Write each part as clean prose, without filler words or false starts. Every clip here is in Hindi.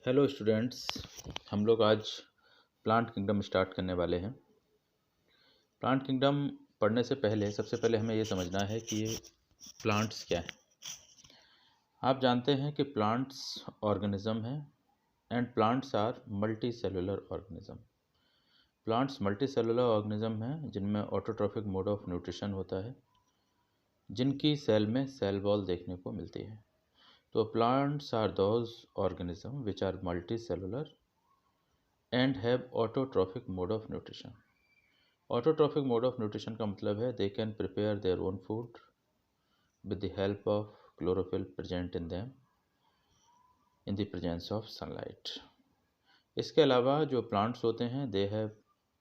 Hello students. हम लोग आज प्लांट किंगडम स्टार्ट करने वाले हैं। प्लांट किंगडम पढ़ने से पहले सबसे पहले हमें ये समझना है कि ये प्लांट्स क्या है। आप जानते हैं कि प्लांट्स ऑर्गेनिज्म है and plants are multi cellular organism. Plants multi cellular organism हैं जिनमें ऑटोट्रॉफिक मोड ऑफ न्यूट्रिशन होता है, जिनकी सेल में सेल वॉल देखने को मिलती है। तो plants are those organism which are multi cellular and have autotrophic mode of nutrition. Autotrophic mode of nutrition का मतलब है they can prepare their own food with the help of chlorophyll present in them in the presence of sunlight. इसके अलावा जो प्लांट्स होते हैं they have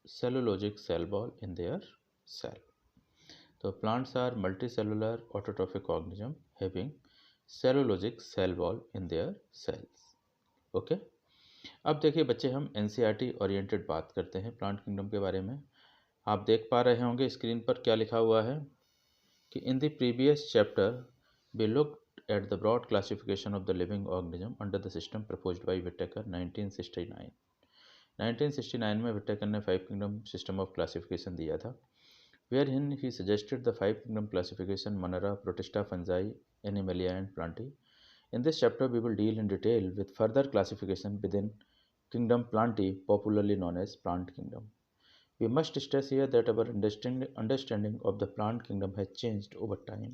cellulosic cell wall in their cell. तो plants are multi cellular autotrophic organism having cellulosic cell wall in there cells. Okay, अब देखिए बच्चे, हम एनसीईआरटी ओरिएंटेड बात करते हैं प्लांट किंगडम के बारे में। आप देख पा रहे होंगे स्क्रीन पर क्या लिखा हुआ है कि in the previous chapter we looked at the broad classification of the living organism under the system proposed by Whittaker 1969। 1969 में विटेकर ने 5 किंगडम सिस्टम ऑफ क्लासिफिकेशन दिया था, where in he suggested the 5 kingdom classification monera, protista, fungi, animalia and plantae. In this chapter, we will deal in detail with further classification within kingdom Plantae, popularly known as plant kingdom. We must stress here that our understanding of the plant kingdom has changed over time.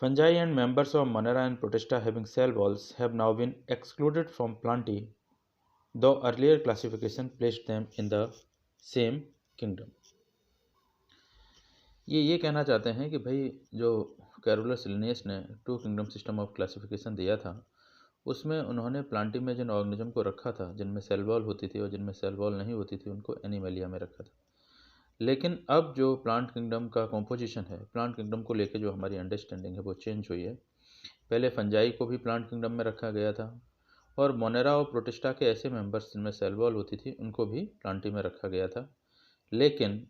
Fungi and members of Monera and Protista having cell walls have now been excluded from Plantae, though earlier classification placed them in the same kingdom. ये कहना चाहते हैं कि भाई जो कैरोलस लिनियस ने 2 किंगडम सिस्टम ऑफ क्लासिफिकेशन दिया था, उसमें उन्होंने प्लांटी में जिन ऑर्गेनिज्म को रखा था जिनमें सेल वॉल होती थी और जिनमें सेल वॉल नहीं होती थी उनको एनिमलिया में रखा था। लेकिन अब जो प्लांट किंगडम का कॉम्पोजिशन है, प्लांट किंगडम को लेके जो हमारी अंडरस्टैंडिंग है वो चेंज हुई है। पहले फंजाई को भी प्लांट किंगडम में रखा गया था और मोनेरा और प्रोटिस्टा के ऐसे मेंबर्स जिनमें सेल वॉल होती थी उनको भी प्लांटी में रखा गया था, लेकिन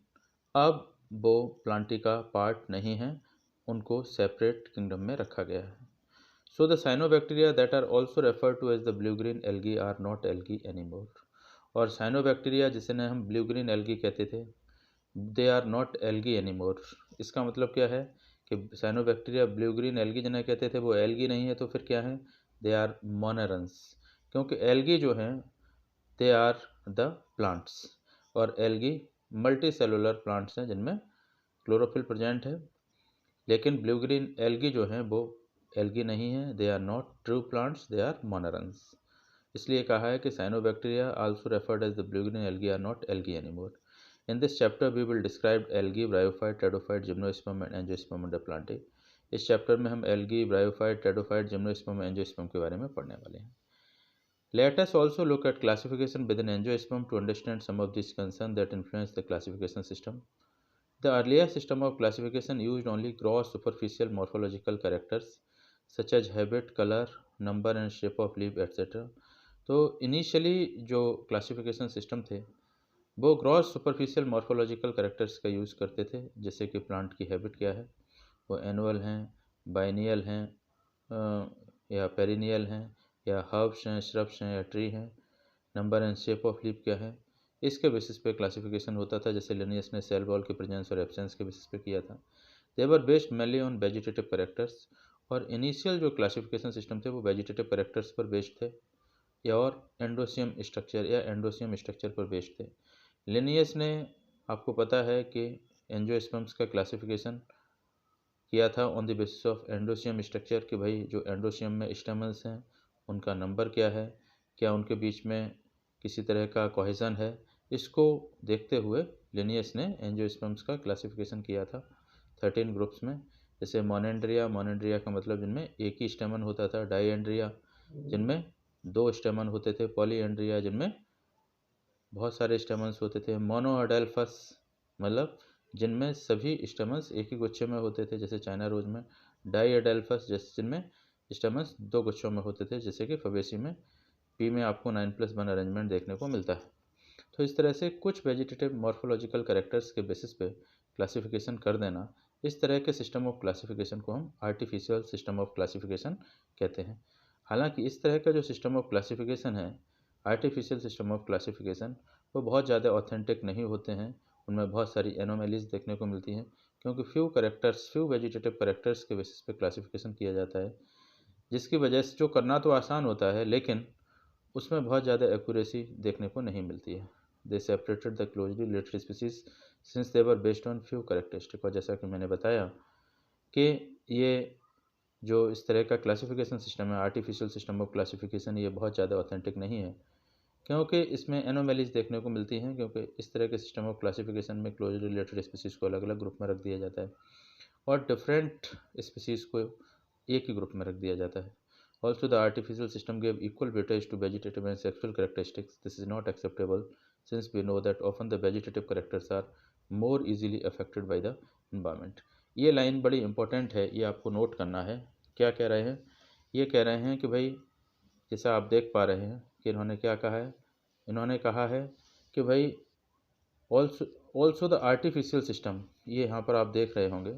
अब वो प्लांटी का पार्ट नहीं है, उनको सेपरेट किंगडम में रखा गया है। So the cyanobacteria that are also referred to as the blue-green algae are not algae anymore. और cyanobacteria जिसे हम blue-green algae कहते थे, they are not algae anymore। इसका मतलब क्या है कि cyanobacteria blue-green algae जिन्हें कहते थे वो algae नहीं है, तो फिर क्या है? They are monerans। क्योंकि algae जो हैं they are the plants और algae multicellular plants हैं जिनमें क्लोरोफिल प्रेजेंट है, लेकिन blue-green algae जो हैं वो एल्गी नहीं है, they are not true plants, they are monerans. इसलिए कहा है कि cyanobacteria also referred as the blue green algae are not algae anymore. In this chapter we will describe algae, bryophyte, pteridophyte, gymnosperm and angiosperm under plantae. इस चैप्टर में हम algae, bryophyte, pteridophyte, gymnosperm, angiosperm के बारे में पढ़ने वाले हैं। Let us also look at classification within angiosperm to understand some of these concerns that influence the classification system. The earlier system of classification used only gross superficial morphological characters such as habit, color, number and shape of leaf etc. तो इनिशियली जो क्लासिफिकेशन सिस्टम थे वो ग्रॉस सुपरफिशियल मॉर्फोलॉजिकल करेक्टर्स का यूज़ करते थे, जैसे कि प्लांट की हैबिट क्या है, वो एनुअल हैं, बाइनियल हैं या पेरिनियल हैं या हर्ब्स हैं, श्रब्स हैं या ट्री हैं, number and shape of leaf क्या है, इसके बेसिस पे क्लासिफिकेशन होता था, जैसे लिनियस ने सेल वॉल के प्रेजेंस और एब्सेंस के बेसिस पे किया था। They were based mainly on vegetative characters. और इनिशियल जो क्लासिफिकेशन सिस्टम थे वो वेजिटेटिव करेक्टर्स पर बेस्ड थे या और एंडोसियम स्ट्रक्चर पर बेस्ड थे। लिनियस ने, आपको पता है कि एंजियोस्पर्म्स का क्लासिफिकेशन किया था on the basis of एंडोसियम structure, कि भाई जो एंडोसियम में स्टेमन्स हैं उनका नंबर क्या है, क्या उनके बीच में किसी तरह का कोहेजन है, इसको देखते हुए लिनियस ने एंजियोस्पर्म्स का क्लासिफिकेशन किया था 13 ग्रुप्स में। जैसे मोनेंड्रिया का मतलब जिनमें एक ही स्टेमन होता था, डाइएंड्रिया जिनमें 2 स्टेमन होते थे, पॉलीएंड्रिया जिनमें बहुत सारे स्टेमन्स होते थे, मोनोअडेल्फस मतलब जिनमें सभी स्टेमन्स एक ही गुच्छे में होते थे जैसे चाइना रोज में, डाइएडेल्फस जैसे जिनमें स्टेमन्स 2 गुच्छों में होते थे जैसे कि फबेसी में। पी में आपको 9+1 अरेंजमेंट देखने को मिलता है। तो इस तरह से कुछ वेजिटेटिव मॉर्फोलॉजिकल करेक्टर्स के बेसिस पे क्लासिफिकेशन कर देना, इस तरह के सिस्टम ऑफ क्लासिफिकेशन को हम आर्टिफिशियल सिस्टम ऑफ क्लासिफिकेशन कहते हैं। हालांकि इस तरह का जो सिस्टम ऑफ क्लासिफिकेशन है, आर्टिफिशियल सिस्टम ऑफ क्लासिफिकेशन, वो बहुत ज़्यादा ऑथेंटिक नहीं होते हैं। उनमें बहुत सारी एनोमेलीज देखने को मिलती हैं, क्योंकि फ्यू वेजिटेटिव करेक्टर्स के बेसिस पे क्लासिफिकेशन किया जाता है, जिसकी वजह से जो करना तो आसान होता है लेकिन उसमें बहुत ज़्यादा एक्यूरेसी देखने को नहीं मिलती है। दे separated the closely related species since they were based on few characteristic. और जैसा कि मैंने बताया कि ये जो इस तरह का क्लासिफिकेशन सिस्टम है, आर्टिफिशियल सिस्टम ऑफ क्लासिफिकेशन, ये बहुत ज़्यादा ऑथेंटिक नहीं है, क्योंकि इसमें एनोमेलीज देखने को मिलती हैं, क्योंकि इस तरह के सिस्टम ऑफ क्लासिफिकेशन में क्लोजली रिलेटेड स्पीसीज़ को अलग अलग ग्रुप में रख दिया जाता है और डिफरेंट स्पीसीज़ को एक ही ग्रुप में रख दिया जाता है। Also, the artificial system gave equal weightage to vegetative and sexual characteristics. This is not acceptable since we know that often the vegetative characters are more easily affected by the environment. ये लाइन बड़ी इंपॉर्टेंट है, ये आपको नोट करना है। क्या कह रहे हैं? ये कह रहे हैं कि भाई, जैसा आप देख पा रहे हैं कि इन्होंने क्या कहा है, इन्होंने कहा है कि भाई ऑल्सो द आर्टिफिशियल सिस्टम, ये यहाँ पर आप देख रहे होंगे,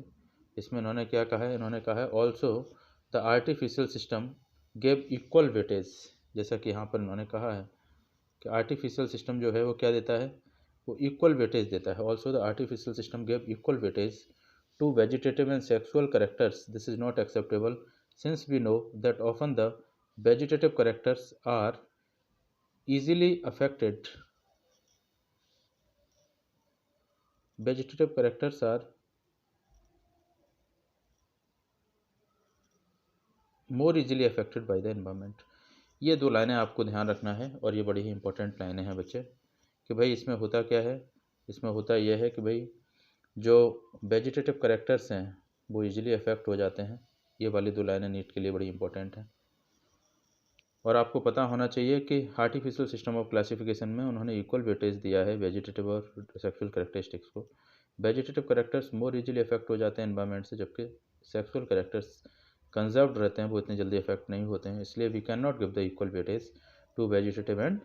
इसमें इन्होंने क्या कहा है, इन्होंने कहा है also the artificial system gave equal weightage. जैसा कि यहाँ पर इन्होंने कहा है कि आर्टिफिशियल सिस्टम जो है वो क्या देता है, वो इक्वल वेटेज देता है। Also the artificial system gave equal weightage to vegetative and sexual characters. This is not acceptable since we know that often the vegetative characters are easily affected vegetative characters are more easily affected by the environment। ये दो लाइनें आपको ध्यान रखना है और ये बड़ी ही इंपॉर्टेंट लाइनें हैं बच्चे, कि भाई इसमें होता क्या है, इसमें होता यह है कि भाई जो वेजिटेटिव करेक्टर्स हैं वो इजीली अफेक्ट हो जाते हैं। ये वाली दो लाइनें नीट के लिए बड़ी इंपॉर्टेंट हैं। और आपको पता होना चाहिए कि आर्टिफिशियल सिस्टम ऑफ क्लासिफिकेशन में उन्होंने इक्वल वेटेज दिया है वेजिटेटिव और सेक्सुअल करेक्टरिस्टिक्स को। Vegetative characters more easily affect हो जाते हैं एनवायरनमेंट से, जबकि सेक्सुअल करेक्टर्स कंजर्व्ड रहते हैं, वो इतने जल्दी अफेक्ट नहीं होते हैं। इसलिए we can not give the equal weightage to vegetative and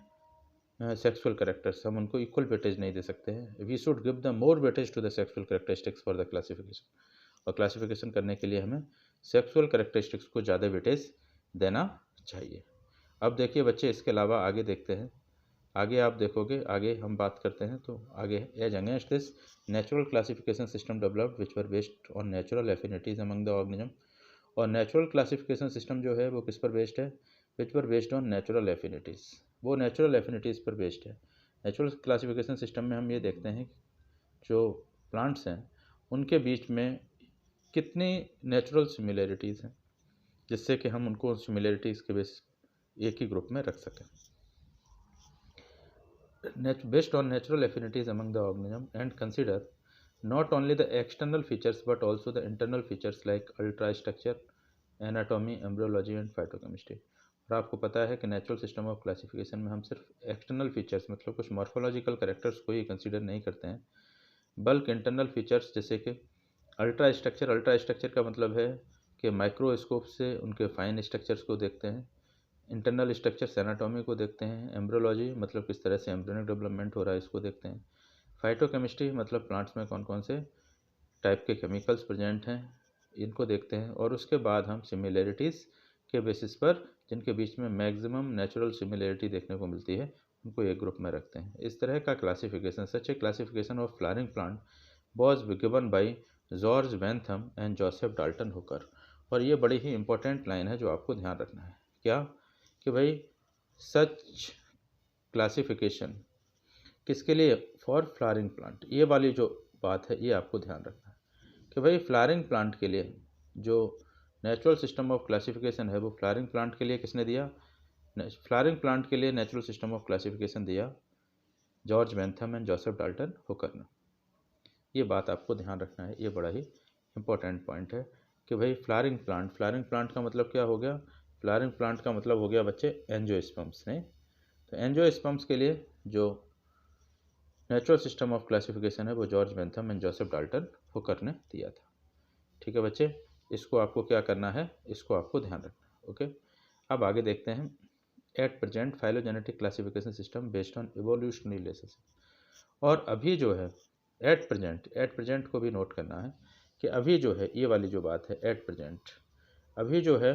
sexual characters, हम उनको इक्वल वेटेज नहीं दे सकते हैं। We should give the more weightage to the sexual characteristics for the classification, और क्लासिफिकेशन करने के लिए हमें सेक्सुअल करेक्टरिस्टिक्स को ज़्यादा वेटेज देना चाहिए। अब देखिए बच्चे, इसके अलावा आगे देखते हैं, आगे आप देखोगे, आगे हम बात करते हैं तो आगे as against this natural classification system developed which were based on natural affinities among the organism. और नेचुरल क्लासिफिकेशन सिस्टम जो है वो किस पर बेस्ड है, which were based on natural affinities, वो नेचुरल एफिनिटीज़ पर बेस्ड है। नेचुरल क्लासिफिकेशन सिस्टम में हम ये देखते हैं जो प्लांट्स हैं उनके बीच में कितनी नेचुरल सिमिलरिटीज़ हैं, जिससे कि हम उनको सिमिलरिटीज़ के बेस एक ही ग्रुप में रख सकें। Based on natural affinities among the organism and consider not only the external features but also the internal features like ultrastructure, anatomy, embryology and phytochemistry। और आपको पता है कि नेचुरल सिस्टम ऑफ क्लासिफिकेशन में हम सिर्फ एक्सटर्नल फीचर्स मतलब कुछ मॉर्फोलॉजिकल करेक्टर्स को ही कंसीडर नहीं करते हैं, बल्कि इंटरनल फीचर्स जैसे कि अल्ट्रा स्ट्रक्चर का मतलब है कि माइक्रोस्कोप से उनके फाइन स्ट्रक्चर्स को देखते हैं। इंटरनल स्ट्रक्चर्स एनाटॉमी को देखते हैं। एम्ब्रियोलॉजी मतलब किस तरह से एम्ब्रियोनिक डेवलपमेंट हो रहा है, इसको देखते हैं। फाइटोकेमिस्ट्री मतलब प्लांट्स में कौन कौन से टाइप के केमिकल्स प्रेजेंट हैं, इनको देखते हैं। और उसके बाद हम सिमिलरिटीज़ के बेसिस पर, जिनके बीच में मैक्सिमम नेचुरल सिमिलरिटी देखने को मिलती है, उनको एक ग्रुप में रखते हैं। इस तरह का classification, such A classification of flowering plant was given by George Bentham and Joseph Dalton Hooker. और ये बड़ी ही इंपॉर्टेंट लाइन है जो आपको ध्यान रखना है, क्या कि भाई सच क्लासिफिकेशन किसके लिए, फॉर फ्लावरिंग प्लांट। ये वाली जो बात है ये आपको ध्यान रखना है कि भाई फ्लावरिंग प्लांट के लिए जो नेचुरल सिस्टम ऑफ क्लासिफिकेशन है वो फ्लावरिंग प्लांट के लिए किसने दिया, फ्लावरिंग प्लांट के लिए नेचुरल सिस्टम ऑफ क्लासिफिकेशन दिया George Bentham and Joseph Dalton Hooker ने। ये बात आपको ध्यान रखना है, ये बड़ा ही इंपॉर्टेंट पॉइंट है कि भाई फ्लावरिंग प्लांट का मतलब क्या हो गया, फ्लावरिंग प्लांट का मतलब हो गया बच्चे एंजियोस्पर्म्स। नहीं तो एंजियोस्पर्म्स के लिए जो नेचुरल सिस्टम ऑफ क्लासिफिकेशन है वो George Bentham and Joseph Dalton Hooker ने दिया था। ठीक है बच्चे, इसको आपको क्या करना है, इसको आपको ध्यान रखना है। ओके, अब आगे देखते हैं। At present phylogenetic classification system based on evolutionary relationship. और अभी जो है एट प्रेजेंट को भी नोट करना है कि अभी जो है ये वाली जो बात है एट प्रेजेंट, अभी जो है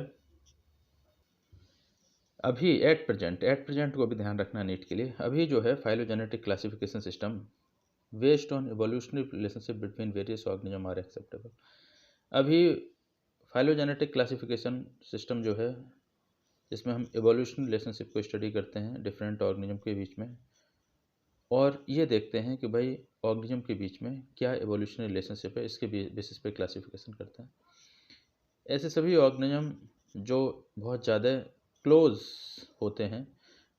अभी एट प्रेजेंट को भी ध्यान रखना नीट के लिए। अभी जो है phylogenetic classification system based on evolutionary relationship between various organism are acceptable. अभी फाइलोजेनेटिक क्लासिफिकेशन सिस्टम जो है, जिसमें हम एवोल्यूशनरी रिलेशनशिप को स्टडी करते हैं डिफरेंट ऑर्गेनिज्म के बीच में, और ये देखते हैं कि भाई ऑर्गेनिज्म के बीच में क्या एवोल्यूशनरी रिलेशनशिप है, इसके बेसिस पे क्लासिफिकेशन करते हैं। ऐसे सभी ऑर्गेनिज्म जो बहुत ज़्यादा क्लोज होते हैं,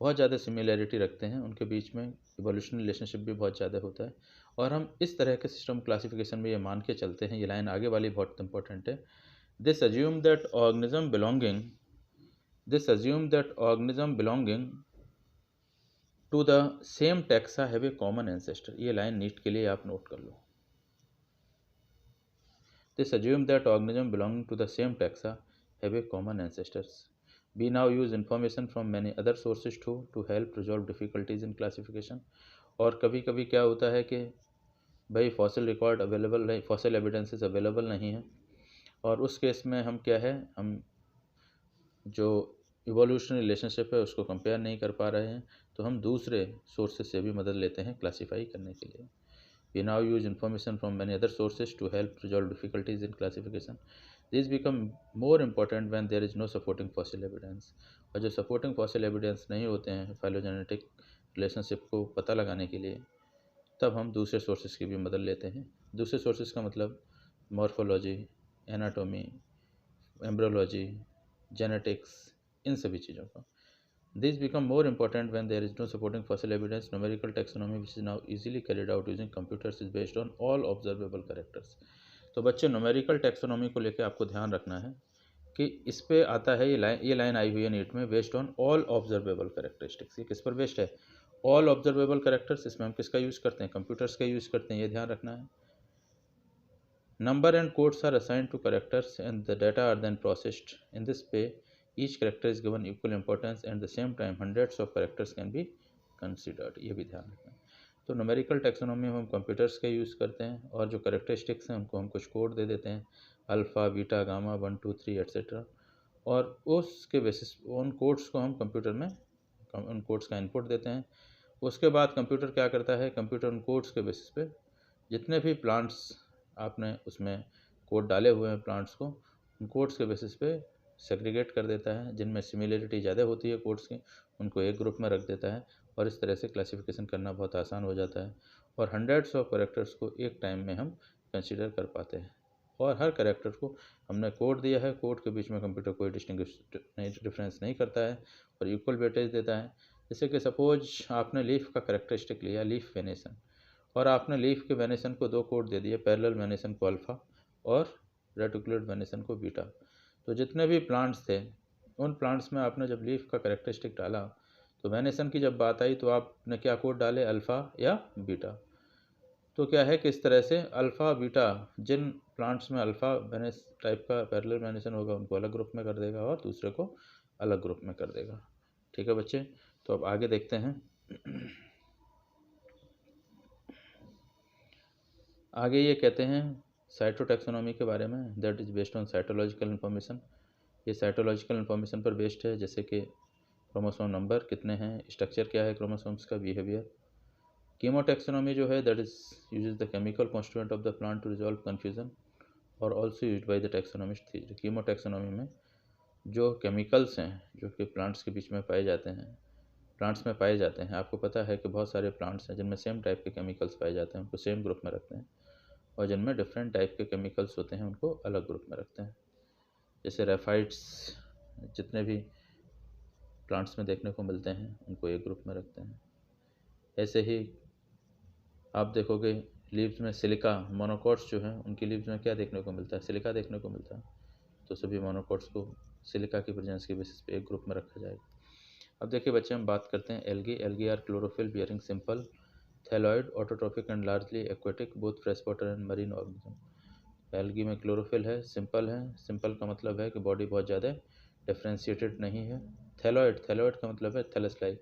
बहुत ज़्यादा सिमिलैरिटी रखते हैं, उनके बीच में इवोल्यूशनरी रिलेशनशिप भी बहुत ज़्यादा होता है। और हम इस तरह के सिस्टम क्लासिफिकेशन में ये मान के चलते हैं, ये लाइन आगे वाली बहुत इंपॉर्टेंट है। This assume that organism belonging to the same taxa have a common ancestor. ये लाइन नीट के लिए आप नोट कर लो। This assume that organisms belonging to the same taxa have a common ancestors. We now use information from many other sources too to help resolve difficulties in classification. और कभी कभी क्या होता है कि भाई फॉसिल रिकॉर्ड अवेलेबल नहीं, फॉसिल एविडेंसेस अवेलेबल नहीं है, और उस केस में हम क्या है, हम जो इवोल्यूशनरी रिलेशनशिप है उसको कंपेयर नहीं कर पा रहे हैं, तो हम दूसरे सोर्सेज से भी मदद लेते हैं क्लासीफाई करने के लिए। We now use information from many other sources to help resolve difficulties in classification. These become more important when there is no supporting fossil evidence. और जो supporting fossil evidence नहीं होते हैं phylogenetic relationship को पता लगाने के लिए, तब हम दूसरे sources की भी मदद लेते हैं। दूसरे sources का मतलब morphology, anatomy, embryology, genetics, इन सभी चीज़ों का। These become more important when there is no supporting fossil evidence. Numerical taxonomy, which is now easily carried out using computers, is based on all observable characters. तो बच्चे न्यूमेरिकल टैक्सोनॉमी को लेकर आपको ध्यान रखना है कि इस पे आता है ये लाइन आई हुई है नीट में, based on all observable characteristics. ये किस पर बेस्ड है? All observable characters. इसमें हम किसका यूज़ करते हैं? कंप्यूटर्स का यूज़ करते हैं, ये ध्यान रखना है। Number and codes are assigned to characters and the data are then processed in this way. Each character is given equal importance and at the same time hundreds of characters can be considered. ये भी ध्यान रखना है। तो न्यूमेरिकल टैक्सोनॉमी में हम कंप्यूटर्स का यूज़ करते हैं, और जो कैरेक्टरिस्टिक्स हैं उनको हम कुछ कोड दे देते हैं, अल्फ़ा, बीटा, गामा, 1 2 3 एट्सेट्रा, और उसके बेसिस उन कोड्स को हम कंप्यूटर में उन कोड्स का इनपुट देते हैं। उसके बाद कंप्यूटर क्या करता है, कंप्यूटर उन कोड्स के बेसिस पे जितने भी प्लांट्स आपने उसमें कोड डाले हुए हैं प्लांट्स को, उन कोड्स के बेसिस पे सेग्रीगेट कर देता है। जिनमें सिमिलरिटी ज़्यादा होती है कोड्स की, उनको एक ग्रुप में रख देता है, और इस तरह से क्लासिफिकेशन करना बहुत आसान हो जाता है। और हंड्रेड्स ऑफ कैरेक्टर्स को एक टाइम में हम कंसीडर कर पाते हैं, और हर कैरेक्टर को हमने कोड दिया है, कोड के बीच में कंप्यूटर कोई डिफरेंस नहीं करता है और इक्वल वेटेज देता है। जैसे कि सपोज आपने लीफ का कैरेक्टरिस्टिक लिया, लीफ वेनेसन, और आपने लीफ के वेनेसन को 2 कोड दे दिए, पैरेलल वेनेसन को अल्फ़ा और रेटिकुलेट वेनेसन को बीटा। तो जितने भी प्लांट्स थे, उन प्लांट्स में आपने जब लीफ का कैरेक्टरिस्टिक डाला, तो वेनेसन की जब बात आई तो आपने क्या कोड डाले, अल्फ़ा या बीटा। तो क्या है कि इस तरह से अल्फ़ा बीटा, जिन प्लांट्स में अल्फ़ा वेनेस टाइप का पैरेलल वेनेसन होगा उनको अलग ग्रुप में कर देगा, और दूसरे को अलग ग्रुप में कर देगा। ठीक है बच्चे, तो अब आगे देखते हैं। आगे ये कहते हैं साइटोटैक्सोनॉमी के बारे में, that is based on cytological information. ये साइटोलॉजिकल इन्फॉर्मेशन पर बेस्ड है, जैसे कि क्रोमोसोम नंबर कितने हैं, स्ट्रक्चर क्या है क्रोमोसोम्स का, बिहेवियर। कीमोटैक्सोनॉमी जो है, that is uses the chemical constituent of the plant to resolve confusion, और also use by the taxonomist theory. Chemotaxonomy में जो केमिकल्स हैं जो कि प्लांट्स के बीच में पाए जाते हैं, प्लांट्स में पाए जाते हैं, आपको पता है कि बहुत सारे प्लांट्स हैं जिनमें सेम टाइप के केमिकल्स पाए जाते हैं, उनको सेम ग्रुप में रखते हैं, और जिनमें डिफरेंट टाइप के केमिकल्स होते हैं उनको अलग ग्रुप में रखते हैं। जैसे रेफाइट्स जितने भी प्लांट्स में देखने को मिलते हैं उनको एक ग्रुप में रखते हैं। ऐसे ही आप देखोगे लीव्स में सिलिका, मोनोकॉट्स जो हैं उनकी लीव्स में क्या देखने को मिलता है, सिलिका देखने को मिलता है, तो सभी मोनोकॉट्स को सिलिका की प्रेजेंस के बेसिस पे एक ग्रुप में रखा जाएगा। अब देखिए बच्चे, हम बात करते हैं algae. Algae are chlorophyll bearing simple thalloid autotrophic and largely aquatic both fresh water and marine organism. Algae में क्लोरोफिल है, सिंपल है। सिंपल का मतलब है कि बॉडी बहुत ज़्यादा डिफ्रेंशिएटेड नहीं है। थैलॉइड का मतलब है थैलस लाइक,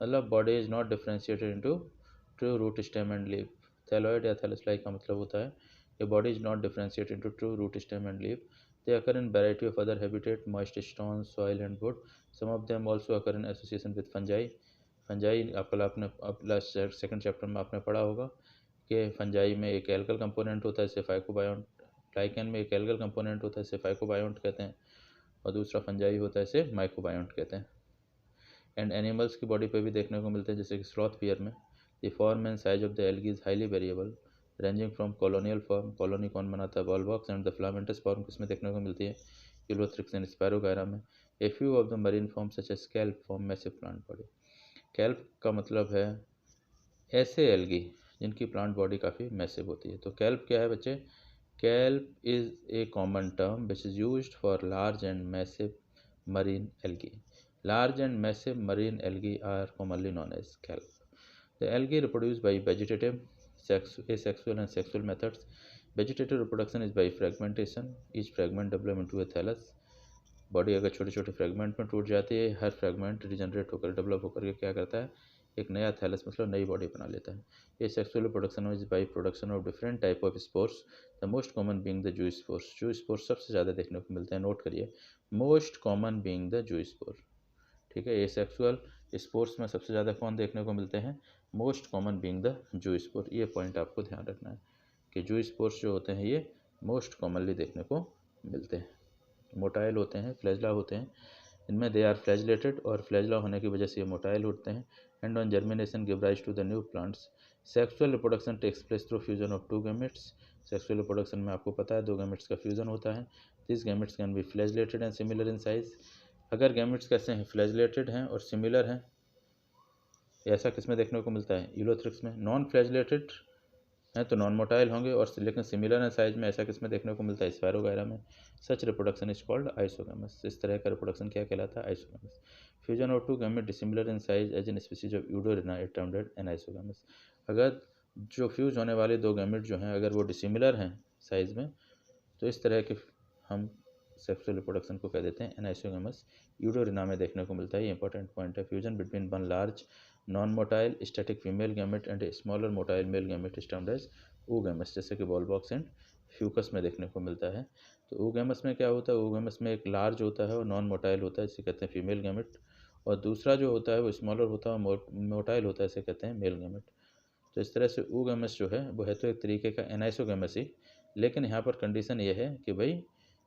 मतलब body is not differentiated into true root stem and leaf. Thalloid या थैलस लाइक का मतलब होता है कि body is not differentiated into true root stem and leaf, They occur in variety of other habitat, moist stone, soil and wood. Some of them also occur in association with fungi. Fungi आपका आपने अब लास्ट सेकंड चैप्टर में आपने पढ़ा होगा कि फंजाई में एक एल्गल कंपोनेंट होता है, इसे फाइकोबायोंट, लाइकेन में एक एल्गल कंपोनेंट होता है, इसे फाइकोबायोंट कहते हैं, और दूसरा फंजाई होता है, इसे माइकोबायोंट कहते हैं। एंड एनिमल्स की बॉडी पे भी देखने को मिलते हैं, जैसे कि स्लॉथ पियर में the form and size of the algae is highly variable ranging from colonial form, colony कौन बनाता है, Volvox, and the filamentous form किसमें देखने को मिलती है, यूलोथ्रिक्स एंड स्पैरोगायरा में। A few of the marine form such as kelps form massive plant body. Kelp का मतलब है ऐसे एल्गी जिनकी प्लांट बॉडी काफ़ी मैसिव होती है। तो कैल्प क्या है बच्चे, kelp is a common term which is used for large and massive marine algae. Large and massive marine algae are commonly known as kelp. The algae reproduce by vegetative, asexual and sexual methods. Vegetative reproduction is by fragmentation. Each fragment develop into a thallus. Body अगर छोटे छोटे फ्रेगमेंट में टूट जाती है, हर फ्रेगमेंट रिजनरेट होकर डेवलप होकर के क्या करता है, एक नया थैलस मतलब नई बॉडी बना लेता है। ये sexual production is by production of different type of spores, the most common being the zoo spores. जू स्पोर्स सबसे ज़्यादा देखने को मिलते हैं, नोट करिए, most common being the zoo spore. ठीक है, ये सेक्सुअल स्पोर्ट्स में सबसे ज़्यादा कौन देखने को मिलते हैं, most common being the zoo spore. ये पॉइंट आपको ध्यान रखना है कि जू स्पोर्स जो होते हैं ये मोस्ट कॉमनली देखने को मिलते हैं। मोटाइल होते हैं, फ्लैजला होते हैं, इनमें दे आर फ्लैजलेटेड, और फ्लैजला होने की वजह से ये मोटाइल होते हैं। And on germination give rise to the new plants. Sexual reproduction takes place through fusion of two gametes. Sexual reproduction में आपको पता है दो गैमेट्स का फ्यूजन होता है। This gametes can be flagellated and similar in size. अगर गैमेट्स कैसे हैं, फ्लैजलेटेड हैं और सिमिलर हैं, ऐसा किसमें देखने को मिलता है, यूलोथ्रिक्स में। नॉन फ्लैजलेटेड हैं तो नॉन मोटाइल होंगे, और लेकिन सिमिलर है साइज में, ऐसा किसमें देखने को मिलता है, स्पैरोगायरा में। Such reproduction is called isogamous. इस तरह का रिप्रोडक्शन क्या कहलाता है, isogamous. Fusion of two gamete dissimilar in size as in species of Eudorina it termed anisogamous. अगर जो फ्यूज होने वाले दो गैमेट जो हैं अगर वो डिसिमिलर हैं साइज में, तो इस तरह के हम सेक्सुअल रिप्रोडक्शन को कह देते हैं एनाइसोगैमस। यूडोरिना में देखने को मिलता है, ये इंपॉर्टेंट पॉइंट है। Fusion between one large non motile static female gamete and a smaller motile male gamete is termed as oogamous, जैसे कि वॉलबॉक्स एंड फ्यूकस में देखने को मिलता है। तो oogamous में क्या होता है, oogamous में एक लार्ज होता है और नॉन मोटाइल होता है, इसे कहते हैं फीमेल गैमेट, और दूसरा जो होता है वो स्मॉलर होता है और मोटाइल होता है, इसे कहते हैं मेल गैमेट। तो इस तरह से oogamous जो है वो है तो एक तरीके का एनाइसोगैमस ही, लेकिन यहाँ पर कंडीशन ये है कि भाई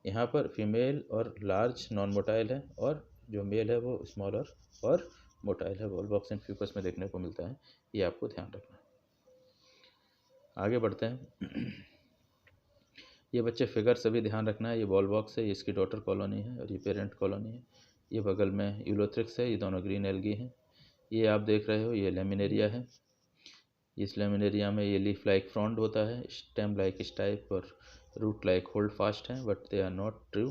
यहाँ पर फीमेल और लार्ज नॉन मोटाइल है, और जो मेल है वो स्मॉलर और मोटाइल है, वॉलबॉक्स एंड फ्यूकस में देखने को मिलता है। ये आपको ध्यान रखना है। आगे बढ़ते हैं। ये बच्चे फिगर सभी ध्यान रखना है। ये वॉलबॉक्स है, ये इसकी डॉटर कॉलोनी है, और ये पेरेंट कॉलोनी है। ये बगल में यूलोथ्रिक्स है, ये दोनों ग्रीन एल्गी हैं। ये आप देख रहे हो ये लेमिनेरिया है। इस लेमिनेरिया में ये लीफ लाइक फ्रॉन्ड होता है, स्टेम लाइक स्टाइप और रूट लाइक होल्ड फास्ट हैं, but they are not true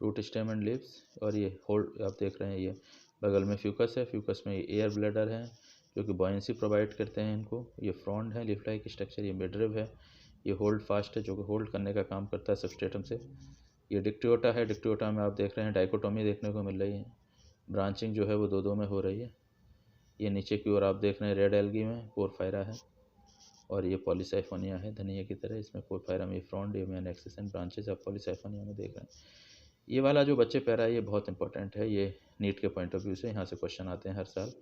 root stem and leaves. और ये होल्ड आप देख रहे हैं, ये बगल में फ्यूकस है, फ्यूकस में ये एयर ब्लैडर है जो कि बॉयंसी प्रोवाइड करते हैं इनको। ये फ्रॉन्ड है, लीफ लाइक स्ट्रक्चर, ये मिडरिब है, ये होल्ड फास्ट है जो कि होल्ड करने का काम करता है सबस्ट्रेटम से। ये डिक्टियोटा है, डिक्टियोटा में आप देख रहे हैं डाइकोटोमी देखने को मिल रही है, ब्रांचिंग जो है वो दो में हो रही है। ये नीचे की ओर आप देख रहे हैं रेड एल्गी में पोरफायरा है, और ये पॉलीसाइफोनिया है धनिया की तरह, इसमें पोरफायरा में फ्रॉन्ड, ये मेन एक्सिस एंड ब्रांचेस आप पॉलीसाइफोनिया में देख रहे हैं। ये वाला जो बच्चे पैरा है ये बहुत इंपॉर्टेंट है, ये नीट के पॉइंट ऑफ व्यू से यहाँ से क्वेश्चन आते हैं हर साल।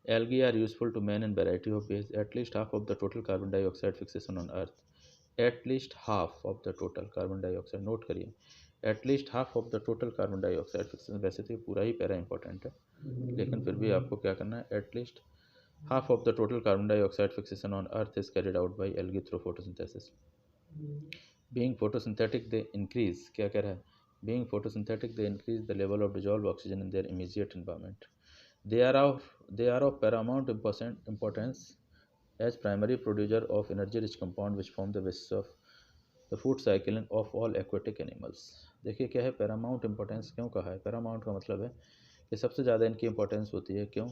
Algae are useful to man in variety of ways. At least half of the total carbon dioxide fixation on Earth. At least half of the total carbon dioxide, note करिए, at least half of the total carbon dioxide fixation। वैसे तो पूरा ही पैरा इंपॉर्टेंट है, लेकिन फिर भी आपको क्या करना है, at least half of the total carbon dioxide fixation on Earth is carried out by algae through photosynthesis. Being photosynthetic, they increase, क्या कह रहा है, being photosynthetic, they increase the level of dissolved oxygen in their immediate environment. They are of paramount importance as primary producer of energy-rich compound which form the basis of the food cycle of all aquatic animals। देखिए क्या है paramount importance, क्यों कहा है, paramount का मतलब है कि सबसे ज़्यादा इनकी इंपॉर्टेंस होती है। क्यों?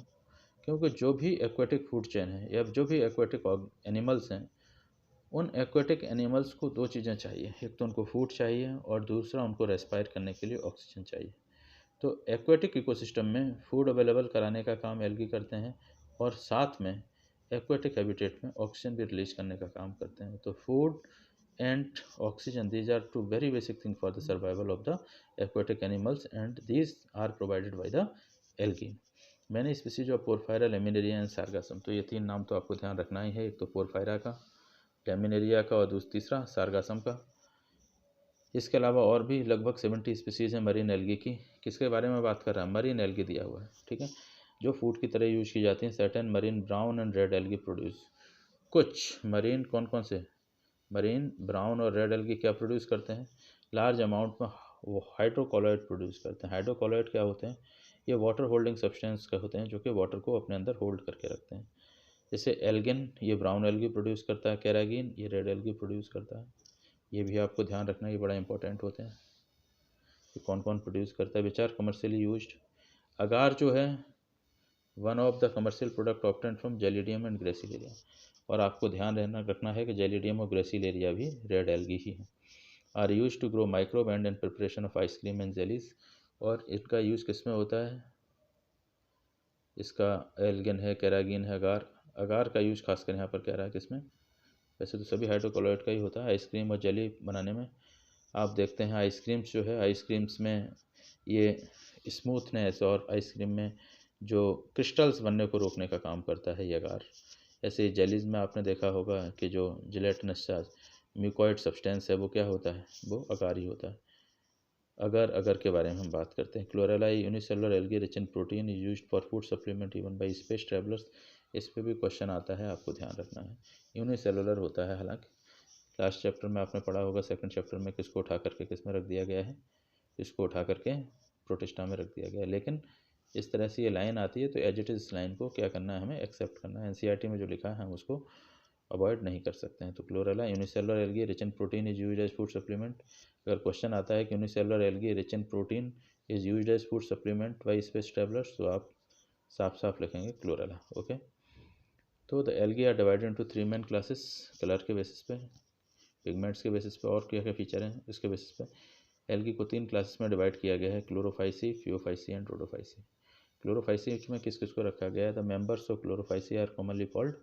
क्योंकि जो भी एक्वेटिक फूड चेन है या जो भी एक्वेटिक एनिमल्स हैं, उन एक्वेटिक एनिमल्स को दो चीज़ें चाहिए, एक तो उनको फूड चाहिए और दूसरा उनको रेस्पायर करने के लिए ऑक्सीजन चाहिए। तो एक्वेटिक इकोसिस्टम में फूड अवेलेबल कराने का काम एल्गी करते हैं, और साथ में एक्वेटिक हैबिटेट में ऑक्सीजन भी रिलीज करने का काम करते हैं। तो food and oxygen. These are two very basic things for the survival of the aquatic animals, and these are provided by the algae. Many species of Porphyra, Laminaria and Sargassum. तो ये तीन नाम तो आपको ध्यान रखना ही है, एक तो पोरफायरा का, लैमिनेरिया का और तीसरा सारगासम का। इसके अलावा और भी लगभग 70 स्पीसीज़ हैं मरीन एल्गी की। किसके बारे में बात कर रहा है? मरीन एल्गी दिया हुआ है, ठीक है, जो फूड की तरह यूज की जाती हैं। Certain marine brown and red algae produce. कुछ मरीन कौन कौन से मरीन ब्राउन और रेड एल्गी क्या प्रोड्यूस करते हैं? लार्ज अमाउंट में वो हाइड्रोकोलॉइड प्रोड्यूस करते हैं। हाइड्रोकोलॉइड क्या होते हैं? ये वाटर होल्डिंग सब्सटेंस का होते हैं जो कि वाटर को अपने अंदर होल्ड करके रखते हैं। जैसे एल्गिन, ये ब्राउन एल्गी प्रोड्यूस करता है। कैरागिन, ये रेड एल्गी प्रोड्यूस करता है। ये भी आपको ध्यान रखना, ये बड़ा इंपॉर्टेंट होते हैं कि कौन कौन प्रोड्यूस करता है। Which are commercially used. Agar जो है one of the commercial product obtained from Gelidium and Gracilaria. और आपको ध्यान रखना है कि जेलिडियम और ग्रेसिलेरिया भी रेड एल्गी ही हैं। Are use to grow microbe and in preparation of ice cream and jellies. और इसका यूज़ किस में होता है? इसका एल्गिन है, कैरागिन है, अगार का यूज खासकर यहाँ पर कह रहा है किसमें? वैसे तो सभी हाइड्रोकोलॉइड का ही होता है आइसक्रीम और जेली बनाने में। आप देखते हैं आइसक्रीम्स जो है, आइसक्रीम्स में ये स्मूथनेस और आइसक्रीम में जो क्रिस्टल्स बनने को रोकने का काम करता है ये अगार। ऐसे जेलीज में आपने देखा होगा कि जो जिलेटिनस म्यूकॉइड सब्सटेंस है वो क्या होता है? वो अगार ही होता है। अगर के बारे में हम बात करते हैं। Chlorella unicellular algae rich in protein is used for food supplement even by space travellers. इस पर भी क्वेश्चन आता है, आपको ध्यान रखना है। यूनिसेलुलर होता है, हालांकि लास्ट चैप्टर में आपने पढ़ा होगा, सेकंड चैप्टर में किसको उठा करके किस में रख दिया गया है? इसको उठा करके प्रोटिस्टा में रख दिया गया है। लेकिन इस तरह से ये लाइन आती है तो एज इट इज़ लाइन को क्या करना है? हमें एक्सेप्ट करना है। एनसीईआरटी में जो लिखा है हम उसको अवॉइड नहीं कर सकते हैं। तो Chlorella unicellular algae rich in protein is used as food supplement. अगर क्वेश्चन आता है कि unicellular algae rich in protein is used as food supplement by space travellers, तो आप साफ साफ लिखेंगे क्लोरेला। ओके, तो the algae are divided into 3 main classes. Colour के बेसिस पे, पिगमेंट्स के बेसिस पे और क्या क्या फीचर हैं इसके बेसिस पे एल्गी को 3 क्लासेस में डिवाइड किया गया है। Chlorophyceae, Phaeophyceae and Rhodophyceae. Chlorophyceae में किस किस को रखा गया है? The members of Chlorophyceae are commonly called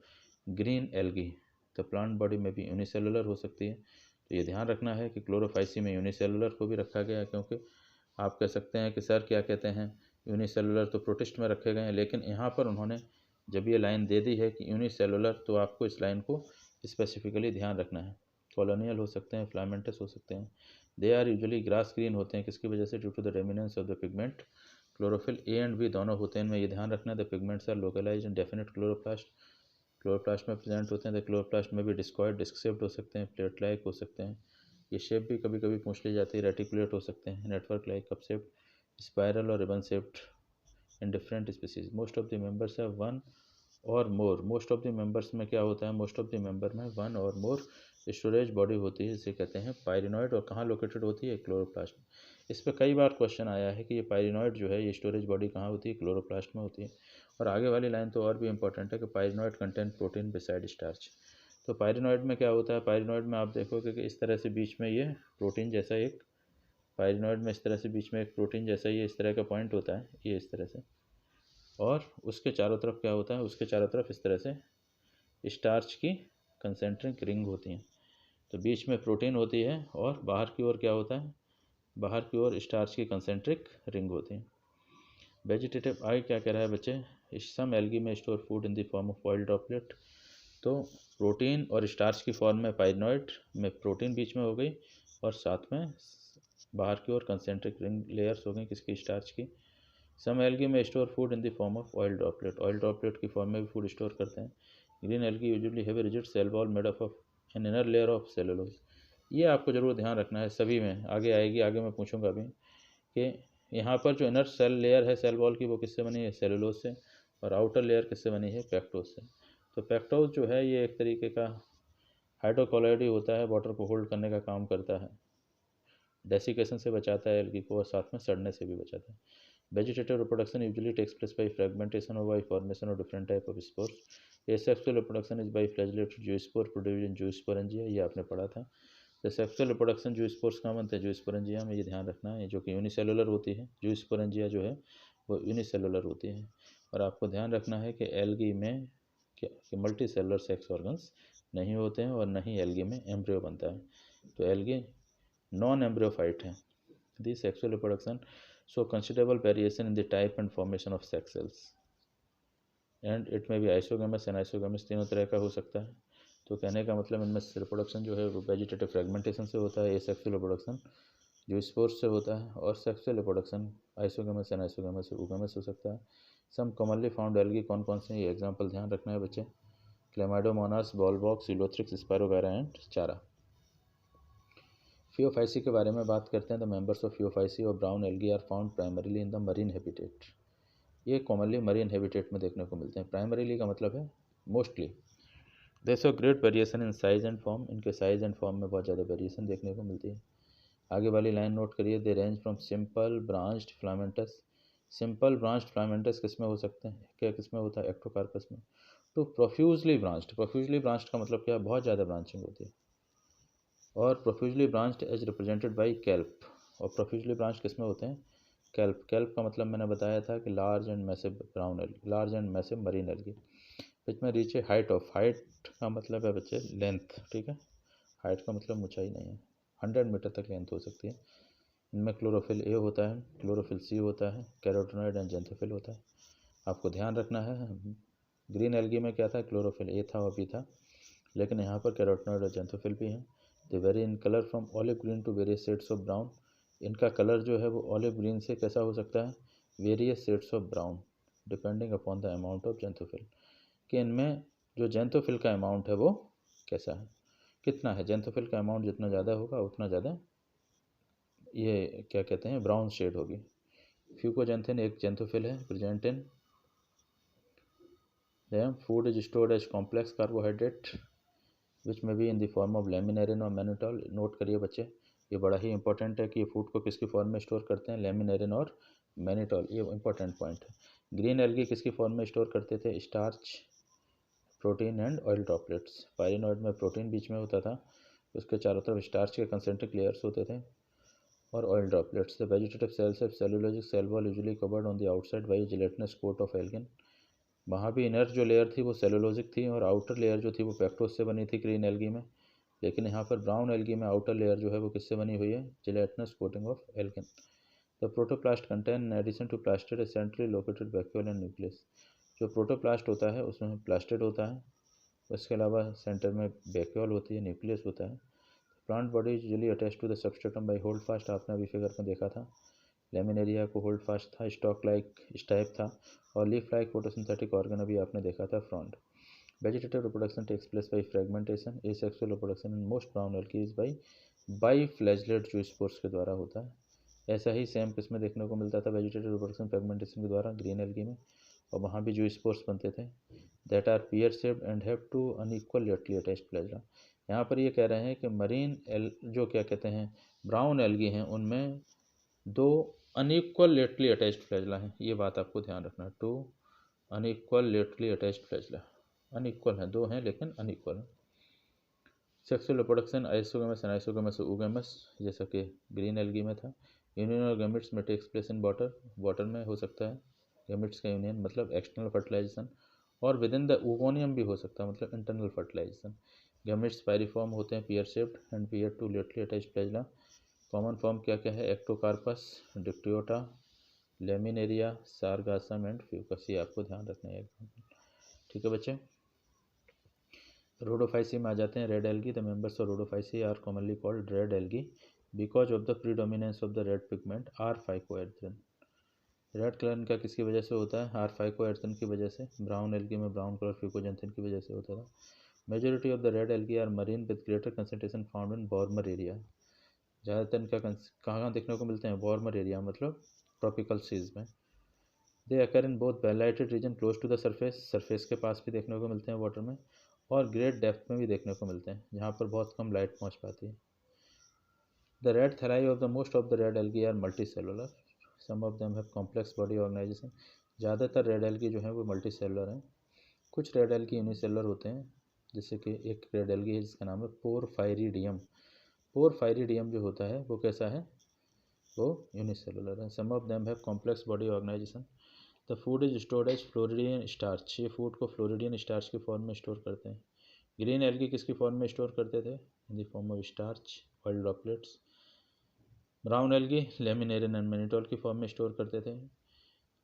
green algae. The plant body में भी यूनिसेलुलर हो सकती है, तो ये ध्यान रखना है कि क्लोरोफाइसी में यूनिसेलुलर को भी रखा गया है। क्योंकि आप कह सकते हैं कि सर क्या कहते हैं, यूनिसेलुलर तो प्रोटिस्ट में रखे गए हैं, लेकिन यहाँ पर उन्होंने जब ये लाइन दे दी है कि यूनिसेलुलर, तो आपको इस लाइन को स्पेसिफिकली ध्यान रखना है। कॉलोनियल हो सकते हैं, फ्लामेंटस हो सकते हैं। They are usually grass green होते हैं, किसकी वजह से? Due to the dominance of the pigment. Chlorophyll a and b दोनों होते हैं, इनमें ये ध्यान रखना है। The pigments are localised in definite chloroplast. Chloroplast में प्रेजेंट होते हैं। द क्लोरोप्लास्ट में भी डिस्कॉइड, डिस्क शेप्ड हो सकते हैं, प्लेट लाइक हो सकते हैं। ये शेप भी कभी कभी पूछ ली जाती है। रेटिकुलेट हो सकते हैं, network like, cup shaped, spiral और ribbon shaped in different species. Most of the members है वन और more. Most of the members में क्या होता है? मोस्ट ऑफ द मेंबर में वन और मोर स्टोरेज बॉडी होती है, इसे कहते हैं पायरिनॉइड। और कहाँ लोकेटेड होती है? क्लोरोप्लास्ट। इस पर कई बार क्वेश्चन आया है कि ये पायरिनॉइड जो है, ये स्टोरेज बॉडी कहाँ होती है? क्लोरोप्लास्ट में होती है। और आगे वाली लाइन तो और भी इंपॉर्टेंट है कि pyrenoid content protein beside starch. तो पायरिनॉइड में क्या होता है? पायरिनॉइड में आप देखोगे कि इस तरह से बीच में ये प्रोटीन जैसा एक, पायरिनॉइड में इस तरह से बीच में एक प्रोटीन जैसा ये इस तरह का पॉइंट होता है, ये इस तरह से। और उसके चारों तरफ क्या होता है? उसके चारों तरफ इस तरह से स्टार्च की कंसेंट्रिक रिंग होती हैं। तो बीच में प्रोटीन होती है और बाहर की ओर क्या होता है? बाहर की ओर स्टार्च की कंसेंट्रिक रिंग होती है। वेजिटेटिव आई क्या कह रहा है बच्चे? सम एल्गी में store food in the form of oil droplet. तो प्रोटीन और स्टार्च की फॉर्म में पायरिनॉइड में प्रोटीन बीच में हो गई और साथ में बाहर की ओर कंसेंट्रिक रिंग लेयर्स हो गई, किसकी? स्टार्च की। सम एल्गी में store food in the form of oil droplet. Oil droplet की फॉर्म में भी फूड स्टोर करते हैं। Green algae usually have a rigid cell wall made up of an inner layer of cellulose. ये आपको ज़रूर ध्यान रखना है, सभी में आगे आएगी, आगे मैं पूछूंगा अभी कि यहाँ पर जो इनर सेल लेयर है सेल वॉल की, वो किससे बनी है? सेलुलोज से। और आउटर लेयर किससे बनी है? पेक्टोज से। तो पेक्टोज जो है ये एक तरीके का हाइड्रोकोलॉइड ही होता है, वाटर को होल्ड करने का काम करता है, डेसिकेशन से बचाता है एल्गी को, और साथ में सड़ने से भी बचाता है। Vegetative reproduction usually takes place by fragmentation or by formation of different type of spores. Asexual reproduction is by flagellated zoospore produced in zoosporangia, ये आपने पढ़ा था। तो सेक्सुअल रिप्रोडक्शन जूस्पोर्स कहाँ बनते हैं? जूस्पोरेंजिया में, ये ध्यान रखना है, जो कि यूनिसेलुलर होती है। जूस्पोरेंजिया जो है वो यूनिसेलुलर होती है। और आपको ध्यान रखना है कि एल्गी में क्या कि मल्टी सेलुलर सेक्स ऑर्गन्स नहीं होते हैं और न ही एल्गी में एम्ब्रियो बनता है। तो एल्गी नॉन एम्ब्रियोफाइट हैं। The sexual reproduction show considerable variation in the type and formation of sex cells and it में भी आइसोगेमस एंड आइसोगेमस तीनों तरह का हो सकता है। तो कहने का मतलब इनमें रिप्रोडक्शन जो है वो वेजिटेटिव फ्रेगमेंटेशन से होता है, एसेक्सुअल रिप्रोडक्शन जो स्पोर्स से होता है, और sexual reproduction isogamous and isogamous oogamous हो सकता है। सम कॉमनली फाउंड एल्गी कौन कौन से, ये एग्जाम्पल ध्यान रखना है बच्चे, Chlamydomonas, Volvox, Ulothrix, Spirogyra and Chara. Phaeophyceae के बारे में बात करते हैं। द मेंबर्स ऑफ फियोफाइसी और brown algae are found primarily in the marine habitat. ये कॉमनली मरीन हैबिटेट में देखने को मिलते हैं। प्राइमरीली का मतलब है mostly. They show great variation in size and form, इनके साइज एंड फॉर्म में बहुत ज़्यादा वेरिएशन देखने को मिलती है। आगे वाली लाइन नोट करिए, they range from simple branched filamentous. Simple branched filamentous किस में हो सकते हैं, क्या किस में होता है, एक्टोकार्पस में, to profusely branched. Profusely branched का मतलब क्या, बहुत ज़्यादा ब्रांचिंग होती है। और profusely branched as represented by kelp. और प्रोफ्यूजली ब्रांच किस में होते हैं, कैल्प। कैल्प का मतलब मैंने बताया था कि large and massive brown algae, large and massive marine algae. Which में reach a height of, height का मतलब है बच्चे लेंथ, ठीक है, हाइट का मतलब ऊंचाई नहीं है, 100 मीटर तक लेंथ हो सकती है। इनमें क्लोरोफिल ए होता है, क्लोरोफिल सी होता है, कैरोटिनॉइड एंड जेंथोफिल होता है। आपको ध्यान रखना है, ग्रीन एल्गी में क्या था, क्लोरोफिल ए था और बी था, लेकिन यहाँ पर कैरोटिनॉइड और जेंथोफिल भी हैं। They vary in colour from olive green to various shades of brown. इनका कलर जो है वो ऑलिव ग्रीन से कैसा हो सकता है, various shades of brown, depending upon the amount of xanthophyll, कि इनमें जो जेंथोफिल का अमाउंट है वो कैसा है, कितना है। जेंथोफिल का अमाउंट जितना ज़्यादा होगा उतना ज़्यादा ये क्या कहते हैं, ब्राउन शेड होगी। फ्यूकोजेंथिन एक जेंथोफिल है, present in them. Food is stored as complex carbohydrate which may be in the form of laminarin और मैनिटॉल। नोट करिए बच्चे, ये बड़ा ही इंपॉर्टेंट है कि ये फूड को किसकी फॉर्म में स्टोर करते हैं, लेमिनेरिन और मैनिटॉल, ये इंपॉर्टेंट पॉइंट है। ग्रीन एल्गी किसकी फॉर्म में स्टोर करते थे, starch, protein and oil droplets. Pyrenoid में प्रोटीन बीच में होता था, उसके चारों तरफ स्टार्च के कंसेंट्रिक लेयर्स होते थे और oil droplets. The vegetative cells of cellulosic cell wall usually covered on the outside by gelatinous coat of algin. वहाँ भी इनर जो लेयर थी वो सेलुलोजिक थी और आउटर लेयर जो थी वो पेक्टोस से बनी थी ग्रीन एल्गी में। लेकिन यहाँ पर ब्राउन एल्गी में आउटर लेयर जो है वो किससे बनी हुई है, gelatinous coating of algin. The protoplast contain in addition to plastid centrally located vacuole and nucleus. जो प्रोटोप्लास्ट होता है उसमें प्लास्टिड होता है, उसके अलावा सेंटर में वैक्यूल होती है, न्यूक्लियस होता है। Plant body usually attach to the substratum by hold fast, आपने अभी फिगर में देखा था, लेमिनेरिया को होल्ड फास्ट था, स्टॉक लाइक स्टाइप था, और लीफ लाइक फोटोसिंथेटिक ऑर्गन अभी आपने देखा था, frond. Vegetative reproduction takes place by fragmentation. Asexual reproduction in most brown algae is by flagellate zoospores के द्वारा होता है। ऐसा ही सेम किस में देखने को मिलता था, वेजिटेटिव रिप्रोडक्शन फ्रेगमेंटेशन के द्वारा ग्रीन एल्गी में, और वहाँ भी जो स्पोर्स बनते थे that are pear shaped and have two unequal laterally attached flagella. यहाँ पर ये कह रहे हैं कि मरीन एल जो क्या कहते हैं ब्राउन एल्गी हैं उनमें दो अनइक्वल लेटली अटैच्ड फ्लैजला हैं, ये बात आपको ध्यान रखना है। Two unequal laterally attached flagella, unequal हैं, दो हैं लेकिन अनइक्वल हैं। Sexual reproduction isogamous and isogamous oogamous, जैसा कि ग्रीन एल्गी में था। यूनियन ऑफ गैमेट्स में takes place in water, water में हो सकता है गैमेट्स का यूनियन मतलब एक्सटर्नल फर्टिलाइजेशन, और विद इन द ओगोनियम भी हो सकता है मतलब इंटरनल फर्टिलाइजेशन। गैमेट्स पायरिफॉर्म होते हैं, pear shaped and pear two laterally attached flagella. Common form क्या क्या है, Ectocarpus, Dictyota, Laminaria, Sargassum and Fucus, ये आपको ध्यान रखना है। ठीक है बच्चे, रोडोफाइसी में आ जाते हैं। Red algae, the members of Rhodophyceae are commonly called red algae because of the predominance of the red pigment are phycoerythrin. Red colour इनका किसकी वजह से होता है, आर फाइकोएरिथ्रिन की वजह से। ब्राउन एल्गी में ब्राउन कलर फ्यूकोजेंथिन की वजह से होता था। Majority of the red algae are marine with greater concentration found in warmer area. ज़्यादातर इनका कहाँ देखने को मिलते हैं, वार्मर एरिया मतलब ट्रॉपिकल सीज में। They occur in both well lighted region close to the surface, surface के पास भी देखने को मिलते हैं वाटर में, और ग्रेट डेप्थ में भी देखने को मिलते हैं जहाँ पर बहुत कम लाइट पहुँच पाती है। The red thalli of the most of the red algae are multi cellular, some of them have complex body organisation. ज़्यादातर रेड एल्गी जो है वो मल्टी सेलुलर हैं, कुछ रेड एल्गी यूनिसेलुलर होते हैं, जैसे कि एक रेड एल्गी है जिसका नाम है पोरफायरिडियम। पोरफायरिडियम जो होता है वो कैसा है, वो यूनिसेलुलर है। Some of them have complex body organisation. The food is stored as floridean starch, ये फूड को फ्लोरिडियन स्टार्च की फॉर्म में स्टोर करते हैं। ग्रीन एल्गी किसकी फॉर्म में स्टोर करते थे, in the form of starch. Oil droplets. Brown algae laminarin and mannitol की फॉर्म में स्टोर करते थे।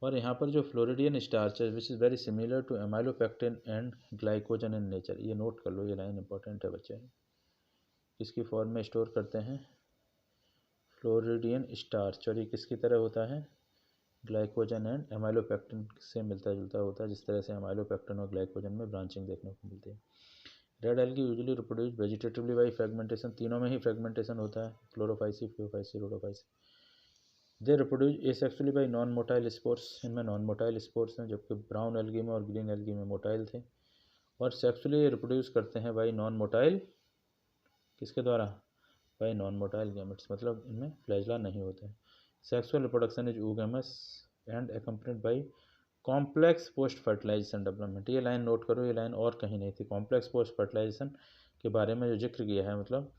और यहाँ पर जो फ्लोरिडियन स्टार्च है which is very similar to amylopectin and glycogen in nature, ये नोट कर लो, ये लाइन इंपॉर्टेंट है बच्चे। किसकी फॉर्म में स्टोर करते हैं? Floridean starch. और ये किसकी तरह होता है? ग्लाइकोजन एंड एमाइलोपेक्टिन से मिलता जुलता होता है, जिस तरह से एमाइलोपेक्टिन और ग्लाइकोजन में ब्रांचिंग देखने को मिलती है। Red algae usually reproduce vegetatively by fragmentation, तीनों में ही फ्रेगमेंटेशन होता है, Chlorophyceae, Phaeophyceae, Rhodophyceae. They reproduce asexually by non motile spores, इनमें नॉन मोटाइल स्पोर्स हैं, जबकि ब्राउन एल्गी में और ग्रीन एल्गी में मोटाइल थे। और सेक्सुअली रिप्रोड्यूस करते हैं बाई नॉन मोटाइल, किसके द्वारा? बाई नॉन मोटाइल गैमेट्स, मतलब इनमें फ्लैजला नहीं होते हैं। Sexual reproduction is oogamous and accompanied by complex post fertilisation development. ये लाइन नोट करो, ये लाइन और कहीं नहीं थी। कॉम्प्लेक्स पोस्ट फर्टिलाइजेशन के बारे में जो जिक्र किया है, मतलब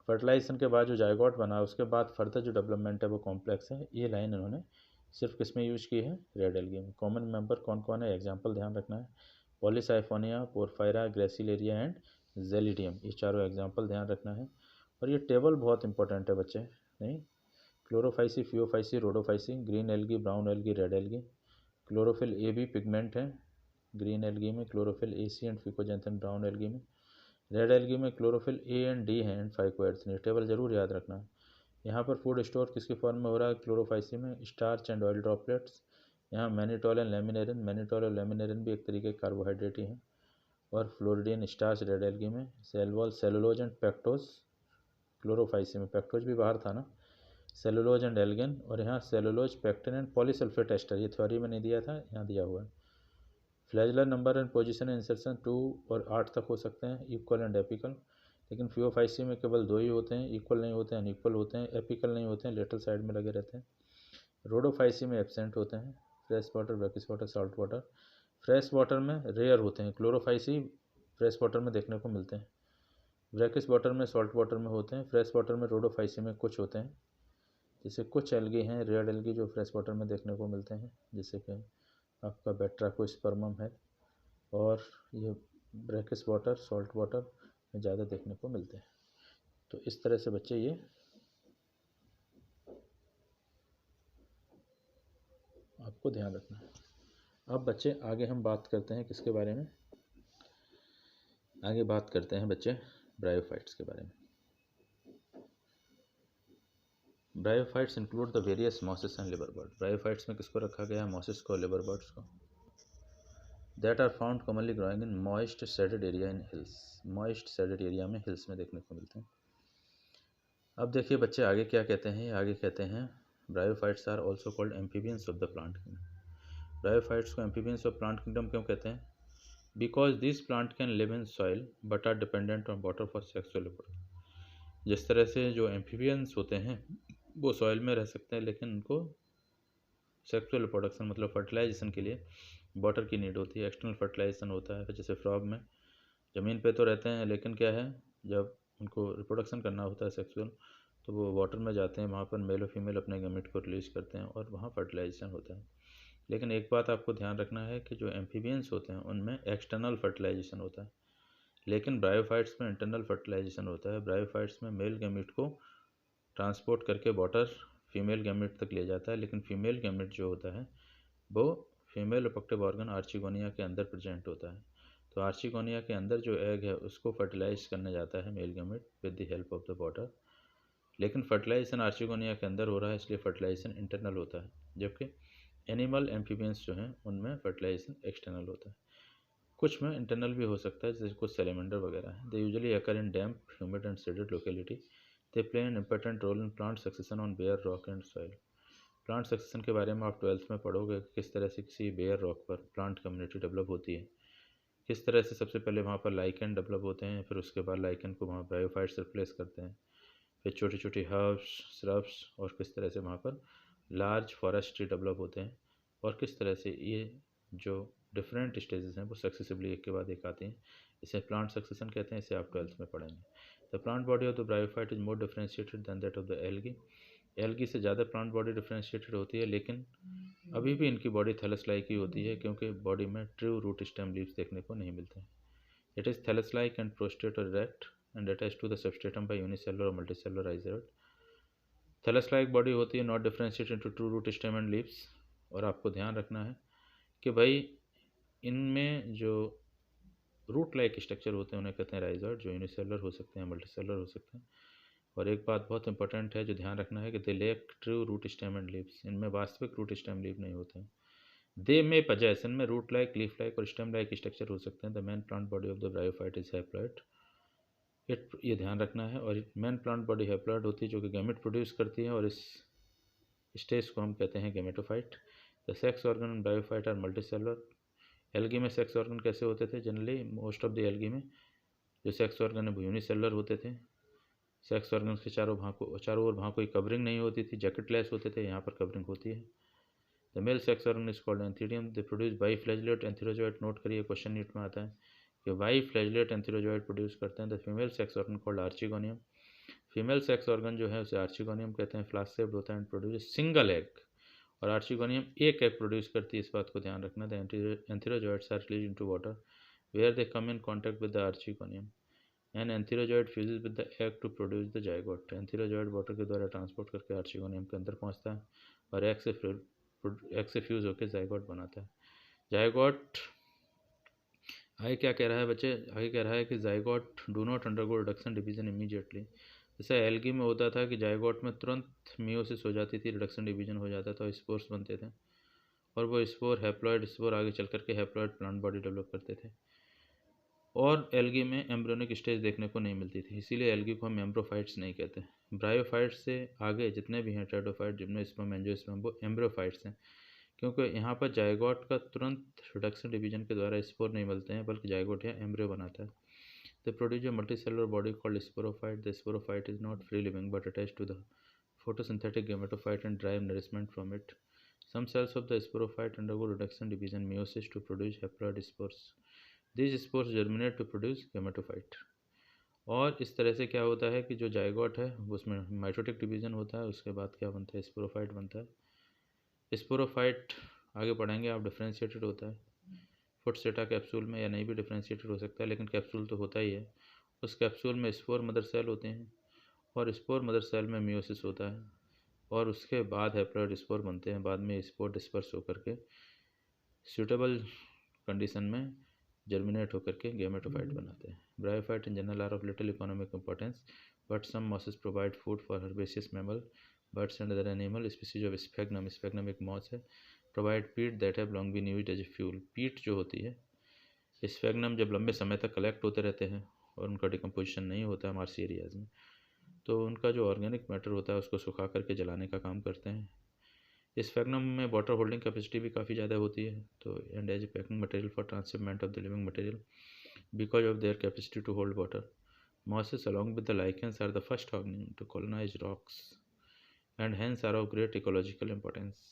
फर्टिलाइजेशन के बाद जो जायगोट बना उसके बाद फर्दर जो डेवलपमेंट है वो कॉम्प्लेक्स है। ये लाइन इन्होंने सिर्फ किसमें यूज की है? रेड एल्गी में। कॉमन मेंबर कौन कौन है? एग्जाम्पल ध्यान रखना है, Polysiphonia, porphyra, gracilaria and gelidium, ये चारों एग्जाम्पल ध्यान रखना है। और ये टेबल बहुत इंपॉर्टेंट है बच्चे, नहीं? Chlorophyceae, Phaeophyceae, Rhodophyceae, green algae, brown algae, red algae. Chlorophyll a भी पिगमेंट है ग्रीन एल्गी में, chlorophyll a c and fucoxanthin brown algae में। रेड एल्गी में क्लोरोफिल ए एंड डी है एंड फाइकोएर्थनीन। टेबल जरूर याद रखना है। यहाँ पर फूड स्टोर किसकी फॉर्म में हो रहा है? क्लोरोफाइसी में, स्टार्च एंड ऑयल ड्रॉपलेट्स। यहाँ मैनिटोल एंड लेमिनेरिन, मैनिटोल और लेमिनेरिन भी एक तरीके के कार्बोहाइड्रेट ही हैं। और फ्लोरिडियन स्टार्च रेड एल्गी में, cell wall, cellulose and pectose Chlorophyceae में, पेक्टोज भी बाहर था ना, सेलुलोज एंड एल्गेन। और यहाँ cellulose, pectin and polysulphate ester, ये थ्योरी में नहीं दिया था, यहाँ दिया हुआ है। Flagellar number and position insertion 2 और 8 तक हो सकते हैं, इक्वल एंड एपिकल। लेकिन फियोफाइसी में केवल 2 ही होते हैं, इक्वल नहीं होते हैं, अनइक्वल होते हैं, एपिकल नहीं होते हैं, लेटरल साइड में लगे रहते हैं। रोडोफाइसी में एब्सेंट होते हैं, fresh water, brackish water, salt water. Fresh water में रेयर होते हैं, क्लोरोफाइसी फ्रेश वाटर में देखने को मिलते हैं, ब्रैकिश वाटर में, सॉल्ट वाटर में होते हैं, फ्रेश वाटर में रोडोफाइसी में कुछ होते हैं। जैसे कुछ एल्गी हैं, रेड एल्गी, जो फ्रेश वाटर में देखने को मिलते हैं, जैसे कि आपका बेट्राकोस्पर्मम है। और ये ब्रैकिश वाटर, सॉल्ट वाटर में ज़्यादा देखने को मिलते हैं। तो इस तरह से बच्चे ये आपको ध्यान रखना है। अब बच्चे आगे हम बात करते हैं किसके बारे में? आगे बात करते हैं बच्चे ब्रायोफाइट्स के बारे में। Bryophytes include the various mosses and लिवरबर्ड। ब्रायोफाइट्स में किसको रखा गया है? मॉसेस को, लिवरबर्ड्स को। That are found commonly growing in moist shaded area in hills. Moist shaded area में, हिल्स में देखने को मिलते हैं। अब देखिए बच्चे आगे क्या कहते हैं, आगे कहते हैं bryophytes are also called amphibians of the plant kingdom. Bryophytes को एम्फीबियंस ऑफ प्लांट किंगडम क्यों कहते हैं? Because this plant can live in soil but are dependent on water for sexual reproduction. जिस तरह से जो एम्फीबियंस होते हैं वो सॉइल में रह सकते हैं, लेकिन उनको सेक्सुअल रिप्रोडक्शन मतलब फर्टिलाइजेशन के लिए वाटर की नीड होती है, एक्सटर्नल फर्टिलाइजेशन होता है। जैसे फ्रॉग में ज़मीन पे तो रहते हैं, लेकिन क्या है, जब उनको रिप्रोडक्शन करना होता है सेक्सुअल, तो वो वाटर में जाते हैं, वहाँ पर मेल और फीमेल अपने गैमेट को रिलीज करते हैं और वहाँ फर्टिलाइजेशन होता है। लेकिन एक बात आपको ध्यान रखना है कि जो एम्फीबियंस होते हैं उनमें एक्सटर्नल फर्टिलाइजेशन होता है, लेकिन ब्रायोफाइट्स में इंटरनल फर्टिलाइजेशन होता है। ब्रायोफाइट्स में मेल गैमेट को ट्रांसपोर्ट करके वाटर फीमेल गैमेट तक ले जाता है, लेकिन फीमेल गैमेट जो होता है वो फीमेल रिप्रोडक्टिव ऑर्गन आर्चिगोनिया के अंदर प्रेजेंट होता है। तो आर्चिगोनिया के अंदर जो एग है उसको फर्टिलाइज करने जाता है mail gamete with the help of the water, लेकिन फर्टिलाइजेशन आर्चिगोनिया के अंदर हो रहा है, इसलिए फर्टिलाइजेशन इंटरनल होता है। जबकि एनिमल एम्फीबियंस जो हैं उनमें फर्टिलाइजेशन एक्सटर्नल होता है। कुछ में इंटरनल भी हो सकता है, जैसे कुछ सेलेमेंडर वगैरह हैं। They usually occur in damp, humid and shaded locality. They play an important role in plant succession on bare rock and soil. Plant succession के बारे में आप 12th में पढ़ोगे कि किस तरह से किसी बेयर रॉक पर प्लांट कम्युनिटी डेवलप होती है, किस तरह से सबसे पहले वहाँ पर लाइकेन डेवलप होते हैं, फिर उसके बाद लाइकेन को वहाँ ब्रायोफाइट्स रिप्लेस करते हैं, फिर छोटी छोटी हर्ब्स, श्रब्स, और किस तरह से वहाँ पर लार्ज फॉरेस्ट्री डेवलप होते हैं, और किस तरह से ये जो डिफरेंट स्टेजेस हैं वो सक्सेसिवली एक के बाद एक आते हैं। इसे प्लांट सक्सेशन कहते हैं, इसे आप 12th में पढ़ेंगे। The plant body of the bryophyte is more differentiated than that of the algae. Algae से ज़्यादा प्लांट बॉडी डिफ्रेंशिएटेड होती है, लेकिन अभी भी इनकी बॉडी थैलस लाइक ही होती है, क्योंकि बॉडी में ट्रू रूट स्टेम लीव्स देखने को नहीं मिलते हैं। It is thallus like and prostrate और erect and attach to the substratum by unicellular और multicellular rhizoid. Thallus like body होती है, not differentiate into true root stem and leaves. और आपको ध्यान रखना है कि भाई इनमें जो रूट लाइक स्ट्रक्चर होते हैं उन्हें कहते हैं राइजोइड, जो यूनिसेलुलर हो सकते हैं, मल्टीसेलुलर हो सकते हैं। और एक बात बहुत इंपॉर्टेंट है जो ध्यान रखना है कि they lack true root stem and leaves, इनमें वास्तविक रूट स्टेम लीव नहीं होते हैं। दे में पजेस, इनमें रूट लाइक, लीफ लाइक और स्टेम लाइक स्ट्रक्चर हो सकते हैं। The main plant body of the bryophyte is haploid, ये ध्यान रखना है। और मेन प्लांट बॉडी हैप्लॉइड होती है जो कि गैमेट प्रोड्यूस करती है, और इस स्टेज को हम कहते हैं gametophyte. The sex organ in bryophyte are multicellular. Algae में सेक्स ऑर्गन कैसे होते थे? Generally most of the algae में जो सेक्स ऑर्गन है वो यूनिसेलुलर होते थे। सेक्स ऑर्गन के चारों ओर वहाँ कोई कवरिंग नहीं होती थी, जैकेटलेस होते थे। यहाँ पर कवरिंग होती है। The male sex organ is called antheridium. They produce biflagellate antherozoid. Note करिए, क्वेश्चन नीट में आता है कि बाई फ्लैजलेट एंथीरोजॉइड प्रोड्यूस करते हैं। The female sex organ called archegonium. Female sex organ जो है उसे आर्चिगोनियम कहते हैं। फ्लास्क शेप्ड होता है एंड प्रोड्यूस सिंगल एग, और आर्चिगोनियम एक एग प्रोड्यूस करती है, इस बात को ध्यान रखना। The antherozoids are release into water where they come in contact with the archegonium. An antherozoid fuses with the egg to produce the zygote. Antherozoid water के द्वारा ट्रांसपोर्ट करके आर्चिगोनियम के अंदर पहुंचता है और एग से फ्यूज होकर जाइगोट बनाता है। जाइगोट आगे क्या कह रहा है बच्चे? आगे कह रहा है कि zygote do not undergo reduction division immediately. जैसे एल्गी में होता था कि जाइगोट में तुरंत मियोसिस हो जाती थी, रिडक्शन डिवीजन हो जाता था, स्पोर्स बनते थे, और वो स्पोर हैप्लॉइड स्पोर आगे चल करके हैप्लॉइड प्लांट बॉडी डेवलप करते थे। और एल्गी में एम्ब्रियोनिक स्टेज देखने को नहीं मिलती थी, इसीलिए एल्गी को हम एम्ब्रोफाइट्स नहीं कहते। ब्रायोफाइट्स से आगे जितने भी हैं, टेट्रोफाइट, जिम्नोस्पर्म, एंजियोस्पर्म, वो एम्ब्रोफाइट्स हैं, क्योंकि यहाँ पर जाइगोट का तुरंत रिडक्शन डिवीजन के द्वारा स्पोर नहीं मिलते हैं, बल्कि जाइगोट या एम्ब्रियो बनाता है। The produce a multicellular body called sporophyte. The sporophyte is not free living but attached to the photosynthetic gametophyte and derive nourishment from it. Some cells of the sporophyte undergo reduction division meiosis to produce haploid spores. These spores germinate to produce gametophyte. और इस तरह से क्या होता है कि जो जाइगोट है उसमें माइटोटिक डिवीजन होता है, उसके बाद क्या बनता है? स्पोरोफाइट बनता है। स्पोरोफाइट आगे पढ़ेंगे आप, डिफ्रेंशिएटेड होता है फुटसेटा कैप्सूल में, या नहीं भी डिफ्रेंशिएटेड हो सकता है, लेकिन कैप्सूल तो होता ही है। उस कैप्सूल में स्पोर मदर सेल होते हैं, और स्पोर मदर सेल में मियोसिस होता है, और उसके बाद हैप्लॉइड स्पोर बनते हैं। बाद में स्पोर डिस्पर्स होकर के सूटेबल कंडीशन में जर्मिनेट होकर के गैमेटोफाइट बनाते हैं। Bryophyte in general are of little economic importance, but some mosses provide food for herbaceous mammal, birds and other animal. Species of Sphagnum, Sphagnum एक मॉस है, provide peat that have long been used as a fuel. Peat जो होती है, स्फेग्नम जब लंबे समय तक कलेक्ट होते रहते हैं और उनका डिकम्पोजिशन नहीं होता है मार्सी एरियाज में, तो उनका जो ऑर्गेनिक मैटर होता है उसको सुखा करके जलाने का काम करते हैं। इस स्फेग्नम में वाटर होल्डिंग कैपेसिटी भी काफ़ी ज़्यादा होती है, तो and as a packing material for transshipment of the living material because of their capacity to hold water. Mosses along with the lichens are the first organism to colonise rocks and hence are of great ecological importance.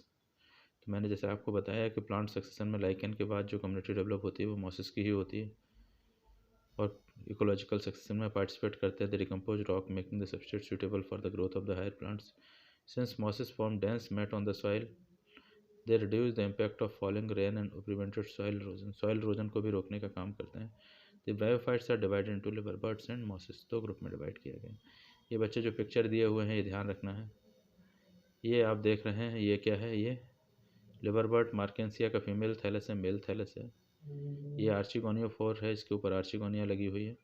तो मैंने जैसे आपको बताया कि प्लांट सक्सेशन में लाइकेन के बाद जो कम्युनिटी डेवलप होती है वो मॉसेस की ही होती है, और इकोलॉजिकल सक्सेशन में पार्टिसिपेट करते हैं the decompose rock, making the substrate suitable for the growth of the higher plants. Since mosses form dense mat on the soil, they reduce the impact of falling rain and prevented soil erosion. soil erosion को भी रोकने का काम करते हैं। The bryophytes are divided into liverworts and mosses, दो ग्रुप में डिवाइड किया गया। ये बच्चे जो पिक्चर दिए हुए हैं ये ध्यान रखना है। ये आप देख रहे हैं, ये क्या है? ये लिवरबर्ट मार्केंसिया का फीमेल थैलस है, मेल थैलस है। ये आर्चिगोनियोफोर है, इसके ऊपर आर्चिगोनिया लगी हुई है।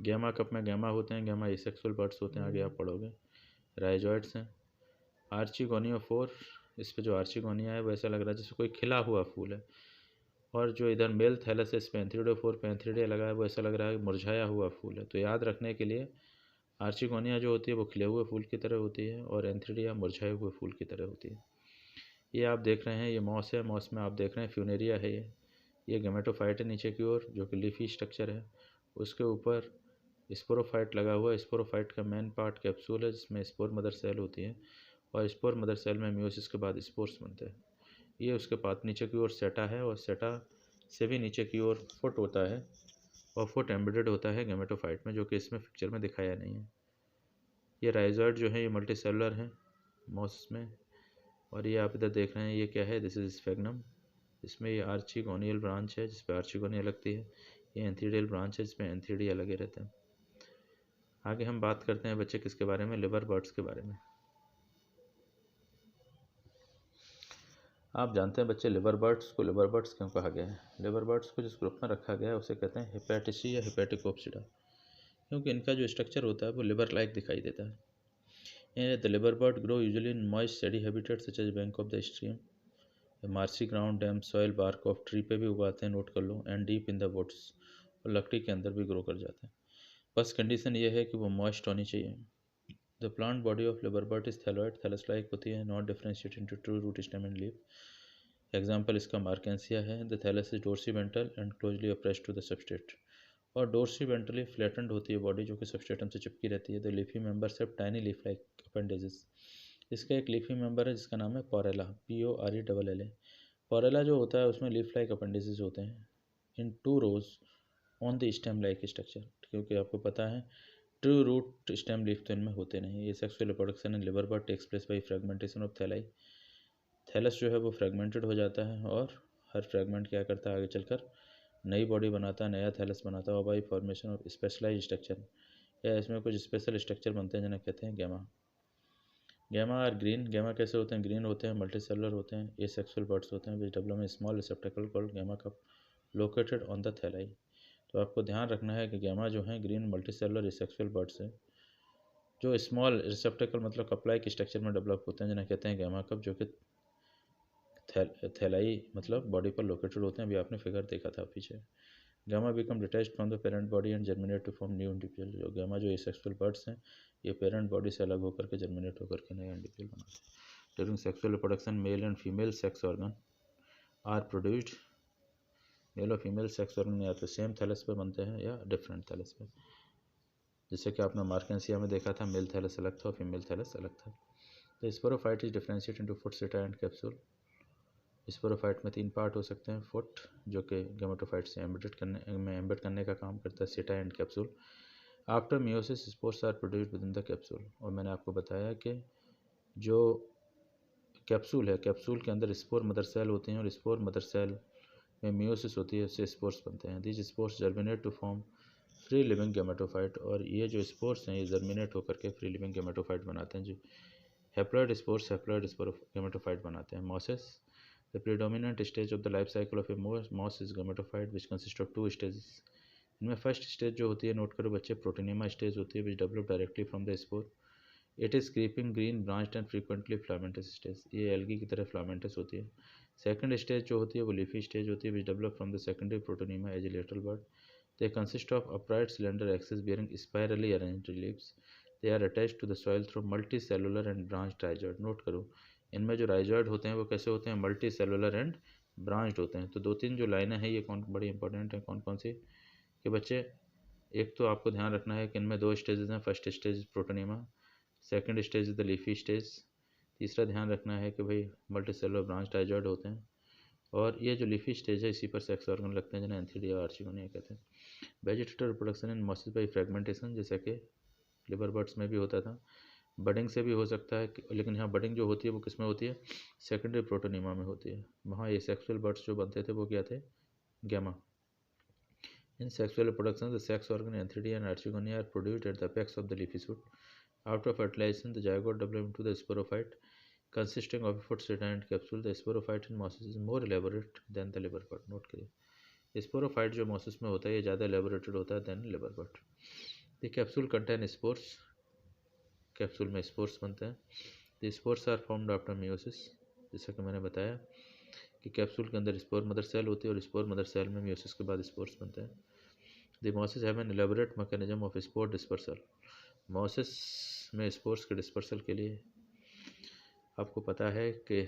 गैमा कप में गैमा होते हैं, गैमा एसेक्सुअल बर्ड्स होते हैं, आगे आप पढ़ोगे। राइजॉइड्स हैं। आर्चिगोनियोफोर, इस पे जो आर्चिगोनिया है वो ऐसा लग रहा है जैसे कोई खिला हुआ फूल है, और जो इधर मेल थैलस है इस पे एंथ्रीडोफोर पे एंथ्रीडिया लगा है, वो ऐसा लग रहा है मुरझाया हुआ फूल है। तो याद रखने के लिए आर्चिगोनिया जो होती है वो खिले हुए फूल की तरह होती है, और एंथ्रीडिया मुरझाए हुए फूल की तरह होती है। ये आप देख रहे हैं, ये मॉस है, मॉस में आप देख रहे हैं फ्यूनेरिया है। ये गेमेटोफाइट है नीचे की ओर, जो कि लीफी स्ट्रक्चर है। उसके ऊपर स्पोरोफाइट लगा हुआ है। स्पोरोफाइट का मेन पार्ट कैप्सूल है, जिसमें स्पोर मदर सेल होती है, और स्पोर मदर सेल में मियोसिस के बाद स्पोर्स बनते हैं। ये उसके बाद नीचे की ओर सेटा है, और सेटा से भी नीचे की ओर फुट होता है, और फुट एम्बेडेड होता है गेमेटोफाइट में, जो कि इसमें पिक्चर में दिखाया नहीं है। ये राइजॉइड जो है ये मल्टी सेलुलर है मॉस में, और ये आप इधर देख रहे हैं ये क्या है? This is स्फेग्नम। इसमें ये आर्चिगोनियल ब्रांच है जिस पर आर्चिगोनिया लगती है। ये एंथीडियल ब्रांच है जिसमें एंथीडिया लगे रहते हैं। आगे हम बात करते हैं बच्चे किसके बारे में, लिवर बर्ड्स के बारे में। आप जानते हैं बच्चे लिवर बर्ड्स को लिवर बर्ड्स क्यों कहा गया है? लिवर बर्ड्स को जिस ग्रुप में रखा गया है उसे कहते हैं हेपेटिसी या हेपेटिकोप्सिडा, क्योंकि इनका जो स्ट्रक्चर होता है वो लिवर लाइक दिखाई देता है। The liverwort grow usually in moist shady habitat such as bank of the stream, marshy ground, damp soil, bark of tree पे भी उगाते हैं, नोट कर लो, and deep in the woods, और लकड़ी के अंदर भी ग्रो कर जाते हैं। बस कंडीशन ये है कि वो मॉइस्ट होनी चाहिए। The plant body of liverwort is thalloid, thallus like होती है, not differentiate into true root, stem and leaf. Example इसका मार्केंसिया है। The thallus is dorsiventral and closely appressed to the substrate, और डोर्सीवेंट्रली फ्लैटेंड होती है बॉडी जो कि सबस्ट्रेटम से चिपकी रहती है। The leafy members have tiny leaf like appendages. इसका एक लीफी मेंबर है जिसका नाम है पोरेला, PORELLA। पोरेला जो होता है उसमें लीफ लाइक अपेंडेजेस होते हैं in 2 rows on the stem like structure, क्योंकि आपको पता है ट्रू रूट स्टेम लीफ तो इनमें होते नहीं। ये sexual reproduction in liverwort takes place by fragmentation of thalli. Thallus जो है वो फ्रेगमेंटेड हो जाता है और हर फ्रेगमेंट क्या करता है आगे चलकर नई बॉडी बनाता है, नया थैलस बनाता है, और by formation of specialise structure, या इसमें कुछ स्पेशल स्ट्रक्चर बनते हैं जिन्हें कहते हैं gemma. Gemma are green. Gemma कैसे होते हैं? ग्रीन होते हैं, मल्टी सेलुलर होते हैं, ये सेक्सुअल बर्ड्स होते हैं विच डेवलप में small receptacle called gemma cup located on the thalli. तो आपको ध्यान रखना है कि गैमा जो है green multi cellular sexual buds है जो स्मॉल रिसेप्टेकल मतलब कपलाई के स्ट्रक्चर में डेवलप होते हैं जिन्हें कहते हैं गैमा कप, जो कि थैलाई मतलब बॉडी पर लोकेटेड होते हैं। अभी आपने फिगर देखा था पीछे। Gemma become detached from the parent body and germinate to form new individual. जो गामा जो एसेक्सुअल बर्ड्स हैं ये पेरेंट बॉडी से अलग होकर के जर्मिनेट होकर के नए इंडिविजुअल बनाते हैं। During sexual reproduction male and female sex organ are produced. Male और फीमेल सेक्स ऑर्गन या तो सेम थैलस पर बनते हैं या डिफरेंट थैलस पर, जैसे कि आपने मार्केंसिया में देखा था, मेल थैलस अलग था और फीमेल थैलस अलग था। The sporophyte is differentiate into foot, seta and capsule. Sporophyte में 3 पार्ट हो सकते हैं। फुट जो कि गेमेटोफाइट से एम्बेड करने का काम करता है, seta and capsule. After meiosis spores are produced within the capsule. और मैंने आपको बताया कि जो कैप्सूल है, कैप्सूल के अंदर स्पोर मदर सेल होती हैं और स्पोर मदर सेल में मियोसिस होती है, उससे स्पोर्स बनते हैं। This spores germinate to form free living gametophyte. और ये जो स्पोर्स हैं ये जर्मिनेट होकर के फ्री लिविंग गेमेटोफाइट बनाते हैं, जो हैप्लॉइड स्पोर्स हैप्लॉइड गेमेटोफाइट बनाते हैं। Mosses, the predominant stage of the life cycle of a moss is gametophyte which consists of 2 stages. इनमें फर्स्ट स्टेज जो होती है, नोट करो बच्चे, प्रोटीनिमा स्टेज होती है, which develop directly from the spore. It is creeping green branched and frequently filamentous stage, ये एल्गी की तरह फ्लामेंटस होती है। सेकंड स्टेज जो होती है वो लीफी स्टेज होती है, which develop from the secondary protonema as a lateral bud. They consist of upright cylinder axes bearing spirally arranged leaves. They are attached to the soil through multi cellular and branch rhizoid. Note करो, इनमें जो राइजॉइड होते हैं वो कैसे होते हैं? मल्टी सेलुलर एंड ब्रांच्ड होते हैं। तो 2-3 जो लाइनें हैं ये कौन बड़ी इंपॉर्टेंट हैं, कौन कौन सी कि बच्चे, एक तो आपको ध्यान रखना है कि इनमें 2 स्टेजेस हैं। First stage protonema, second stage the leafy stage. तीसरा ध्यान रखना है कि भाई मल्टी सेलुलर ब्रांच राइजॉइड होते हैं, और ये जो लीफी स्टेज है इसी पर सेक्स ऑर्गन लगते हैं जिन्हें एंथीडिया आर्चिगोनिया कहते हैं। Vegetative reproduction in mosses by fragmentation, जैसा कि लिवर बर्ड्स में भी होता था। बडिंग से भी हो सकता है, लेकिन यहाँ बडिंग जो होती है वो किस में होती है? सेकेंडरी प्रोटोनिमा में होती है। वहाँ ये सेक्सुअल बर्ड्स जो बनते थे वो क्या थे? Gemma. In sexual reproduction the sex organ antheridia and archegonia are produced at the apex of the leafy shoot. After fertilization, the zygote develop into the sporophyte consisting of a foot, seta and capsule. The sporophyte in mosses is more elaborate than the liver bud. Note करिए, स्पोरोफाइट जो मॉसिस में होता है ये ज़्यादा एलेबोरेटेड होता है than liverwort. The capsule contain spores, capsule में स्पोर्स बनते हैं। The spores are formed after meiosis, जैसा कि मैंने बताया कि कैप्सूल के अंदर स्पोर मदर सेल होती है और स्पोर मदर सेल में मियोसिस के बाद स्पोर्स बनते हैं। The mosses have an elaborate mechanism of spore dispersal. Mosses में स्पोर्स के डिस्पर्सल के लिए आपको पता है कि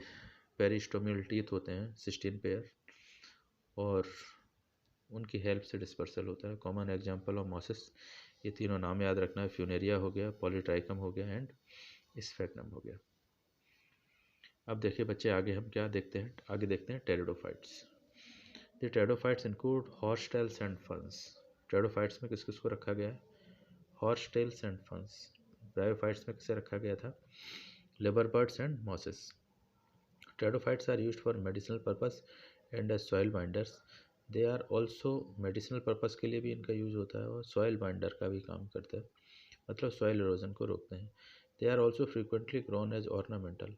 पेरिस्टोमियल टीथ होते हैं 16 पेयर, और उनकी हेल्प से डिस्पर्सल होता है। कॉमन एग्जांपल ऑफ मॉसिस, ये तीनों नाम याद रखना है, फ्यूनेरिया हो गया, पॉलीट्राइकम हो गया एंड स्फेग्नम हो गया। अब देखिए बच्चे आगे हम क्या देखते हैं, आगे देखते हैं pteridophytes. The pteridophytes include horsetails and ferns. Pteridophytes में किस किस को रखा गया है? हॉर्सटेल्स एंड फंस। ब्रायोफाइट्स में किसे रखा गया था? Liverworts and mosses. Pteridophytes are used for medicinal purpose and as soil binders. They are also, medicinal purpose के लिए भी इनका यूज़ होता है और सॉइल बाइंडर का भी काम करता है। मतलब सॉइल इरोजन को रोकते हैं। They are also frequently grown as ornamental,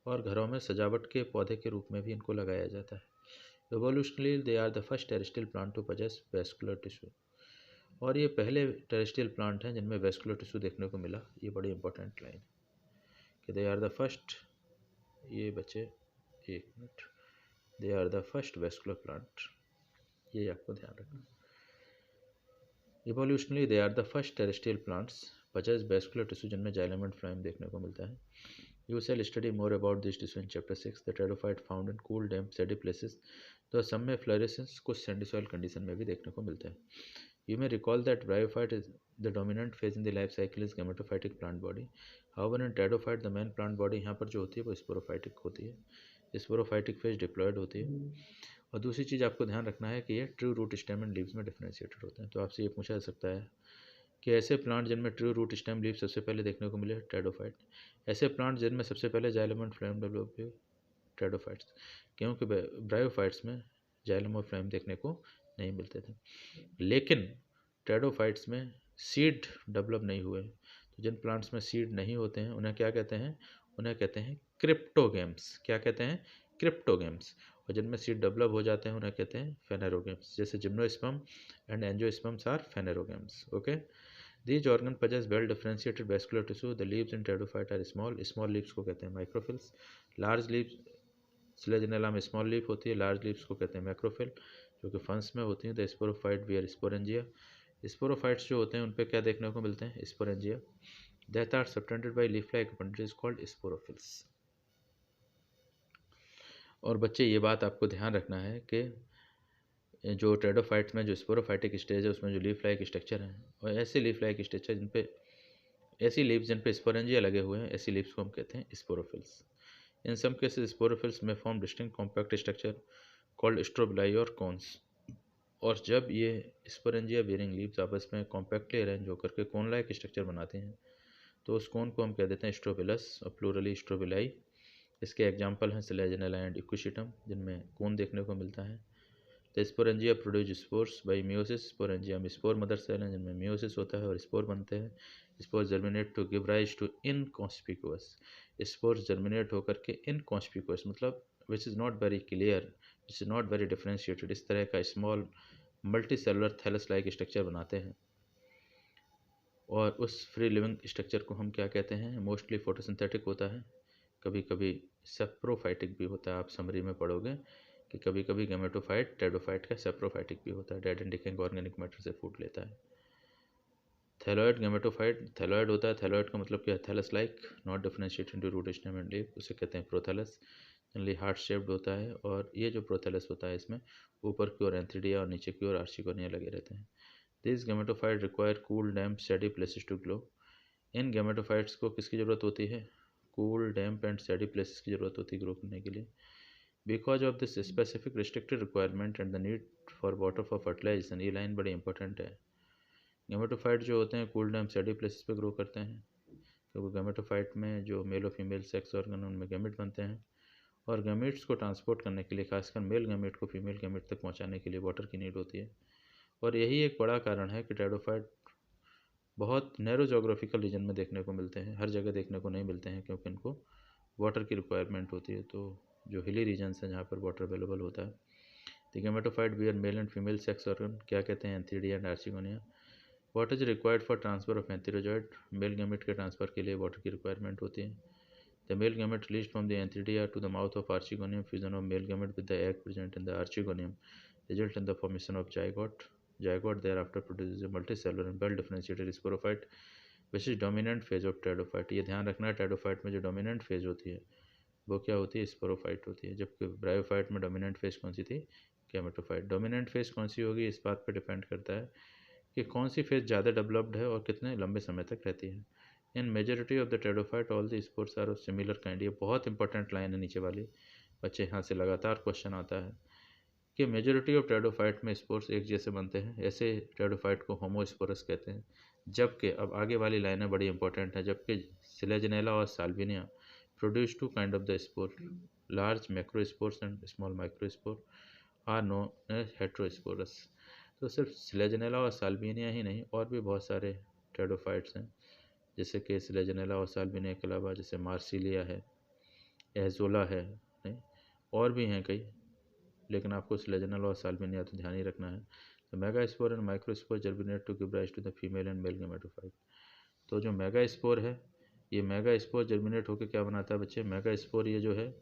और घरों में सजावट के पौधे के रूप में भी इनको लगाया जाता है। Evolutionally they are the first terrestrial plant to possess vascular tissue, और ये पहले टेरेस्ट्रियल प्लांट हैं जिनमें वेस्कुलर टिश्यू देखने को मिला। ये बड़ी इंपॉर्टेंट लाइन कि दे आर द फर्स्ट, ये बच्चे एक minute, they are the first vascular plant, ये आपको ध्यान रखना। Evolutionally they are the first terrestrial plants possess vascular tissue जिनमें जाइलम एंड फ्लोएम देखने को मिलता है। You shall study more about this tissue in chapter 6. The pteridophyte found in cool, damp, sandy places, तो some में फ्लोरेसेंस कुछ सैंडी सॉइल कंडीशन में भी देखने को मिलता है। You may recall that bryophyte is the dominant phase in the life cycle is gametophytic plant body. However, in pteridophyte the main plant body यहाँ पर जो होती है वो स्पोरोफाइटिक होती है। स्पोरोफाइटिक फेज डिप्लॉयड होती है। और दूसरी चीज़ आपको ध्यान रखना है कि ये true root stem and leaves में डिफरेंशिएटेड होते हैं। तो आपसे ये पूछा जा सकता है कि ऐसे प्लांट जिनमें ट्रू रूट स्टेम लीव सबसे पहले देखने को मिले टेरिडोफाइट, ऐसे प्लांट जिनमें सबसे पहले जाइलम एंड फ्लोएम डेवलप हुए टेरिडोफाइट्स, क्योंकि ब्रायोफाइट्स में जाइलम और फ्लोएम देखने को नहीं मिलते थे। लेकिन टेरिडोफाइट्स में सीड डेवलप नहीं हुए। तो जिन प्लांट्स में सीड नहीं होते हैं उन्हें क्या कहते हैं? उन्हें कहते हैं क्रिप्टोगेम्स। क्या कहते हैं? क्रिप्टोगेम्स। और जिनमें सीड डेवलप हो जाते हैं उन्हें कहते हैं फेनेरोगेम्स। जैसे gymnosperm and angiosperms are phanerogams. Okay, these organ possess well differentiated vascular tissue. The leaves in pteridophyte are small. Small leaves को कहते हैं microphyll. Large leaves Selaginella में small leaf होती है, large leaves को कहते हैं macrophyll, जो कि फंस में होती हैं। The sporophyte bear sporangia. Sporophytes जो होते हैं उन पे क्या देखने को मिलते हैं? Sporangia. That are subtended by leaf-like appendages called sporophylls. और बच्चे ये बात आपको ध्यान रखना है कि जो टेरिडोफाइट्स में जो स्पोरोफाइटिक स्टेज है उसमें जो लीफ लाइक स्ट्रक्चर है, और ऐसे लीफ लाइक स्ट्रक्चर जिन पे ऐसी लीव्स जिन पे स्पोरेंजिया लगे हुए हैं, ऐसी लीव्स को हम कहते हैं स्पोरोफिल्स। इन सम केसेस स्पोरोफिल्स में form distinct compact structure called strobili और कॉन्स। और जब ये स्पोरेंजिया बेरिंग लीव्स आपस में कॉम्पैक्टली अरेंज होकर के कोन लाइक स्ट्रक्चर बनाते हैं तो उस कोन को हम कह देते हैं स्ट्रोबिलस और प्लूरली स्ट्रोबिलाई। इसके एग्जाम्पल हैं सिलेजिनेला एंड इक्विशिटम जिनमें कोन देखने को मिलता है। The sporangia produce spores by meiosis. Sporangia में स्पोर मदर सेल हैं जिनमें meiosis होता है और स्पोर बनते हैं। Spore germinate to give rise to inconspicuous. Spores germinate होकर के इनकॉन्स्पिकुअस मतलब which is not very clear, which is not very differentiated, इस तरह का small multi cellular thallus like structure बनाते हैं। और उस फ्री लिविंग स्ट्रक्चर को हम क्या कहते हैं? मोस्टली फोटोसिंथेटिक होता है, कभी कभी सेप्रोफाइटिक भी होता है। आप समरी में पढ़ोगे कि कभी कभी गैमेटोफाइट टेरिडोफाइट का सेप्रोफाइटिक भी होता है, dead and decaying organic matter से फूड लेता है। थैलॉइड गैमेटोफाइट, थैलॉइड होता है। थैलॉइड का मतलब क्या है? Thallus like, not differentiated into root stem and leaf, उसे कहते हैं प्रोथैलस। जनरली हार्ट शेप्ड होता है, और ये जो प्रोथैलस होता है इसमें ऊपर की ओर एंथीडिया और नीचे की ओर आर्चिगोनिया लगे रहते हैं। This gametophyte require cool damp steady places to grow. इन गैमेटोफाइट्स को किसकी ज़रूरत होती है? Cool damp and steady places की ज़रूरत होती है ग्रो करने के लिए। Because of this specific restricted requirement and the need for water for fertilisation, ये लाइन बड़ी इंपॉर्टेंट है। गैमेटोफाइट जो होते हैं कूल डैम्प स्टेडी प्लेसेस पे ग्रो करते हैं, क्योंकि गैमेटोफाइट में जो मेल और फीमेल सेक्स ऑर्गन उनमें गैमेट बनते हैं, और गैमेट्स को ट्रांसपोर्ट करने के लिए, खासकर मेल गैमेट को फीमेल गैमेट तक पहुंचाने के लिए वाटर की नीड होती है। और यही एक बड़ा कारण है कि टेरिडोफाइट बहुत नैरो जोग्राफिकल रीजन में देखने को मिलते हैं, हर जगह देखने को नहीं मिलते हैं क्योंकि इनको वाटर की रिक्वायरमेंट होती है। तो जो हिली रीजन्स हैं जहाँ पर वाटर अवेलेबल होता है। The gametophyte bear male and female sex organ, क्या कहते हैं? Antheridia and archegonia. What is required for transfer of antherozoid, male gamete के ट्रांसफर के लिए वाटर की रिक्वायरमेंट होती है। The male gamete released from the antheridia to the mouth of archegonium, fusion of male gamete with the egg present in the archegonium result in the formation of zygote. Zygote thereafter produces a multicellular and well differentiated sporophyte which is dominant phase of pteridophyte. ये ध्यान रखना है, टेरिडोफाइट में जो डोमिनेंट फेज होती है वो क्या होती है? स्पोरोफाइट होती है। जबकि ब्रायोफाइट में डोमिनेंट फेज कौन सी थी? गैमेटोफाइट। डोमिनेंट फेज कौन सी होगी इस बात पर डिपेंड करता है कि कौन सी फेज ज़्यादा डेवलप्ड है और कितने लंबे समय तक रहती है। In majority of the pteridophyte all the spores are of similar kind. ये बहुत इंपॉर्टेंट लाइन है नीचे वाली, बच्चे यहाँ से लगातार क्वेश्चन आता है कि मेजोरिटी ऑफ टेरिडोफाइट में स्पोर्स एक जैसे बनते हैं, ऐसे टेरिडोफाइट को होमोस्पोरस कहते हैं। जबकि अब आगे वाली लाइनें बड़ी इंपॉर्टेंट हैं, जबकि सिलेजिनेला और Salvinia produce two kind of the spore, large macrospores and small microspore are known as heterosporous. तो सिर्फ सिलेजिनेला और साल्विनिया ही नहीं, और भी बहुत सारे टेरिडोफाइट्स हैं जैसे कि स्लेजनेला और साल्विनिया के अलावा जैसे मार्सिलिया है, एजोला है, नहीं और भी हैं कई, लेकिन आपको स्लेजनेला और साल्विनिया तो ध्यान ही रखना है। तो megaspore and microspore germinate to give rise to the female and male gametophyte. तो जो मेगास्पोर है, ये मेगास्पोर जर्मिनेट होकर क्या बनाता है बच्चे, मेगास्पोर ये जो है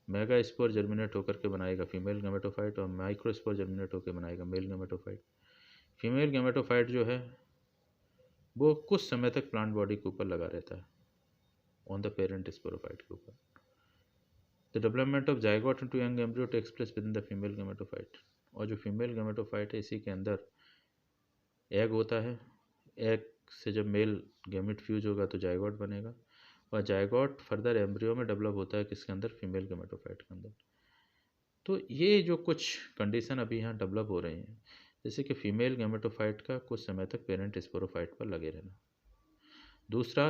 मेगास्पोर जर्मिनेट होकर के बनाएगा फीमेल गेमेटोफाइट, और माइक्रोस्पोर जर्मिनेट होकर बनाएगा मेल गेमेटोफाइट। फीमेल गेमेटोफाइट जो है वो कुछ समय तक प्लांट बॉडी के ऊपर लगा रहता है, ऑन द पेरेंट स्पोरोफाइट के ऊपर। The development of zygote into young embryo takes place within the female gametophyte. और जो फीमेल गेमेटोफाइट है इसी के अंदर एग होता है, एग से जब मेल गेमेट फ्यूज होगा तो जाइगोट बनेगा, और जाइगोट फर्दर एम्ब्रियो में डेवलप होता है किसके अंदर, फीमेल गेमेटोफाइट के अंदर। तो ये जो कुछ कंडीशन अभी यहाँ डेवलप हो रही हैं, जैसे कि फीमेल गेमेटोफाइट का कुछ समय तक पेरेंट स्पोरोफाइट पर लगे रहना, दूसरा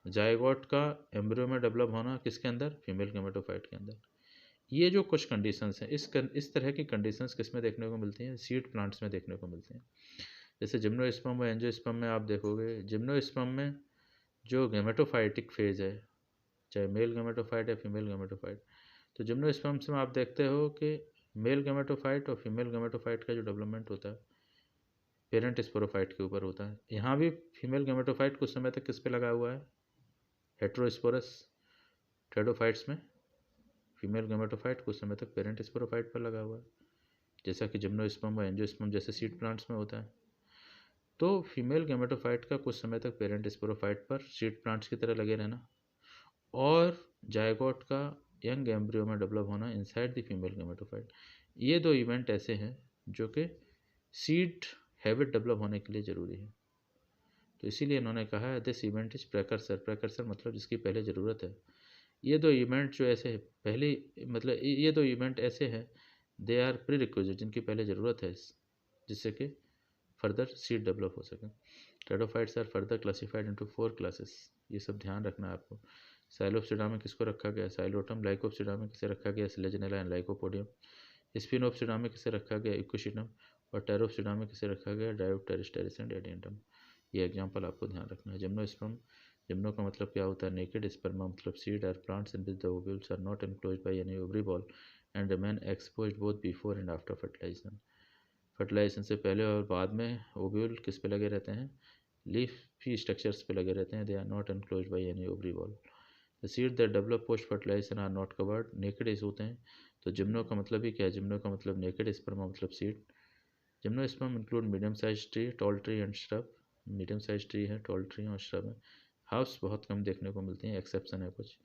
जाइगोट का एम्ब्रियो में डेवलप होना किसके अंदर, फीमेल गेमेटोफाइट के अंदर। ये जो कुछ कंडीशंस हैं, इस तरह की कंडीशंस किस में देखने को मिलती हैं, सीड प्लांट्स में देखने को मिलती हैं। जैसे जिम्नोस्पर्म और एंजियोस्पर्म में आप देखोगे, जिम्नोस्पर्म में जो गेमेटोफाइटिक फेज है, चाहे मेल गेमेटोफाइट या फीमेल गेमेटोफाइट, तो जिम्नोस्पर्म्स में आप देखते हो कि मेल गेमेटोफाइट और फीमेल गेमेटोफाइट का जो डेवलपमेंट होता है पेरेंट स्पोरोफाइट के ऊपर होता है। यहाँ भी फीमेल गेमेटोफाइट कुछ समय तक किस पे लगा हुआ है, हेट्रोस्पोरस ट्रेडोफाइट्स में फीमेल गेमेटोफाइट कुछ समय तक पेरेंट स्पोरोफाइट पर लगा हुआ है, जैसा कि जिम्नोस्पर्म और एंजियोस्पर्म जैसे सीड प्लांट्स में होता है। तो फीमेल गेमेटोफाइट का कुछ समय तक पेरेंट स्पोरोफाइट पर सीड प्लांट्स की तरह लगे रहना, और जायगोट का यंग एम्ब्रियो में डेवलप होना इनसाइड द फीमेल गेमेटोफाइट। ये दो इवेंट ऐसे हैं जो कि सीड हैबिट डेवलप होने के लिए ज़रूरी है। तो इसीलिए इन्होंने कहा है दिस इवेंट इज प्रेकर्सर, प्रेकर्सर मतलब जिसकी पहले ज़रूरत है। ये दो इवेंट जो ऐसे है पहले, मतलब ये दो इवेंट ऐसे हैं, दे आर प्री रिक्विजिट, जिनकी पहले ज़रूरत है जिससे कि फर्दर सीड डेवलप हो सके। Pteridophytes are further classified into 4 classes, ये सब ध्यान रखना है आपको। साइलोप्सिडा में किसको रखा गया, साइलोटम, लाइकोप्सिडा में किसे रखा गया, स्लेजनेला एंड लाइकोपोडियम, स्पिनोप्सिडा में किसे रखा गया, इक्वेशिनम, और टेरोप्सिडा में किसे रखा गया, डायोप्टेरिस, टेरिस एंड एडियंटम। ये एग्जांपल आपको ध्यान रखना है। जिम्नोस्पर्म, जिम्नो का मतलब क्या होता है, नेकेड, स्पर्मा मतलब seed, are plants in which the ovules are not enclosed by any ovary wall and remain exposed both before and after fertilisation. Fertilisation से पहले और बाद में ओव्यूल किस पे लगे रहते हैं, लीफी स्ट्रक्चर्स पे लगे रहते हैं, they are not enclosed by any ovary wall. The seed that develop post fertilisation are not covered, naked इस होते हैं। तो जिम्नो का मतलब ही क्या है, जिम्नो का मतलब नेकेड, स्पर्मा मतलब seed. Gymnosperm include medium size tree, tall tree and shrub, medium size tree है, टॉल ट्री और श्रब है। हाउस बहुत कम देखने को मिलती हैं, एक्सेप्शन है कुछ।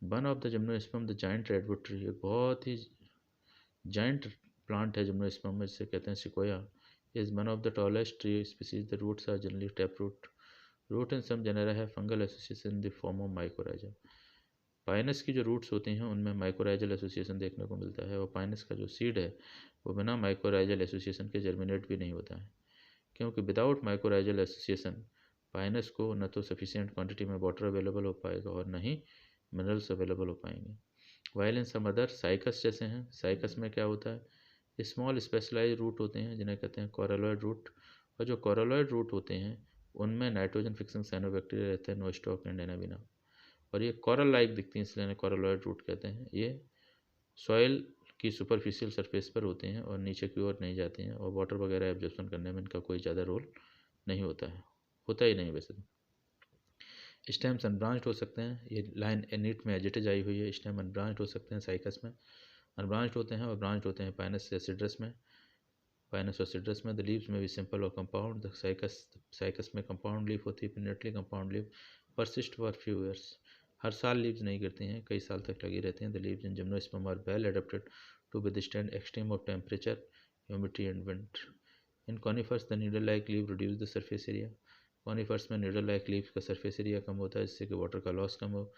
One of the gymnosperm the giant redwood tree, एक बहुत ही जाइंट प्लांट है जिम्नोस्पर्म में, जिसे कहते हैं sequoia, is one of the tallest tree species. The roots are generally tap root, root in some genera है fungal association in the form of mycorrhiza. Pinus की जो रूट्स होती हैं उनमें माइकोराइजल एसोसिएशन देखने को मिलता है, और पाइनस का जो सीड है वो बिना माइकोराइजल एसोसिएशन के जर्मिनेट भी नहीं होता है, क्योंकि विदाउट माइकोराइजल एसोसिएशन पाइनस को न तो सफिशिएंट क्वांटिटी में वाटर अवेलेबल हो पाएगा और न ही मिनरल्स अवेलेबल हो पाएंगे। While in some other cycas जैसे हैं, साइकस में क्या होता है, स्मॉल स्पेशलाइज रूट होते हैं जिन्हें कहते हैं कोरलोइड रूट, और जो कोरलोइड रूट होते हैं उनमें नाइट्रोजन फिक्सिंग साइनोबैक्टीरिया रहते हैं, नोस्टॉक एंड एनाबिना, और ये कोरल लाइक दिखती हैं इसलिए इन्हें कोरलोइड रूट कहते हैं। ये सॉइल की सुपरफिशियल सरफेस पर होते हैं और नीचे की ओर नहीं जाते हैं, और वाटर वगैरह एब्जॉर्प्शन करने में इनका कोई ज़्यादा रोल नहीं होता है, होता ही नहीं वैसे तो। स्टेम्स अनब्रांच्ड हो सकते हैं, ये लाइन नीट में एजिटेज आई हुई है, स्टेम अनब्रांच्ड हो सकते हैं साइकस में, अनब्रांच्ड होते हैं और ब्रांच्ड होते हैं पाइनस या सिट्रस में, पाइनस और सिट्रस में। द लीव्स में भी सिंपल और कंपाउंड, द साइकस में कंपाउंड लीफ होती है, pinnately compound leaf persist for few years, हर साल लीव्स नहीं गिरती हैं, कई साल तक लगी रहती हैं। The leaves in gymnosperm are well adapted to withstand extreme of temperature, humidity and wind. In conifers the needle like leave reduce the surface area, conifers में नीडल लाइक लीव का सरफेस एरिया कम होता है जिससे कि वाटर का लॉस कम हो,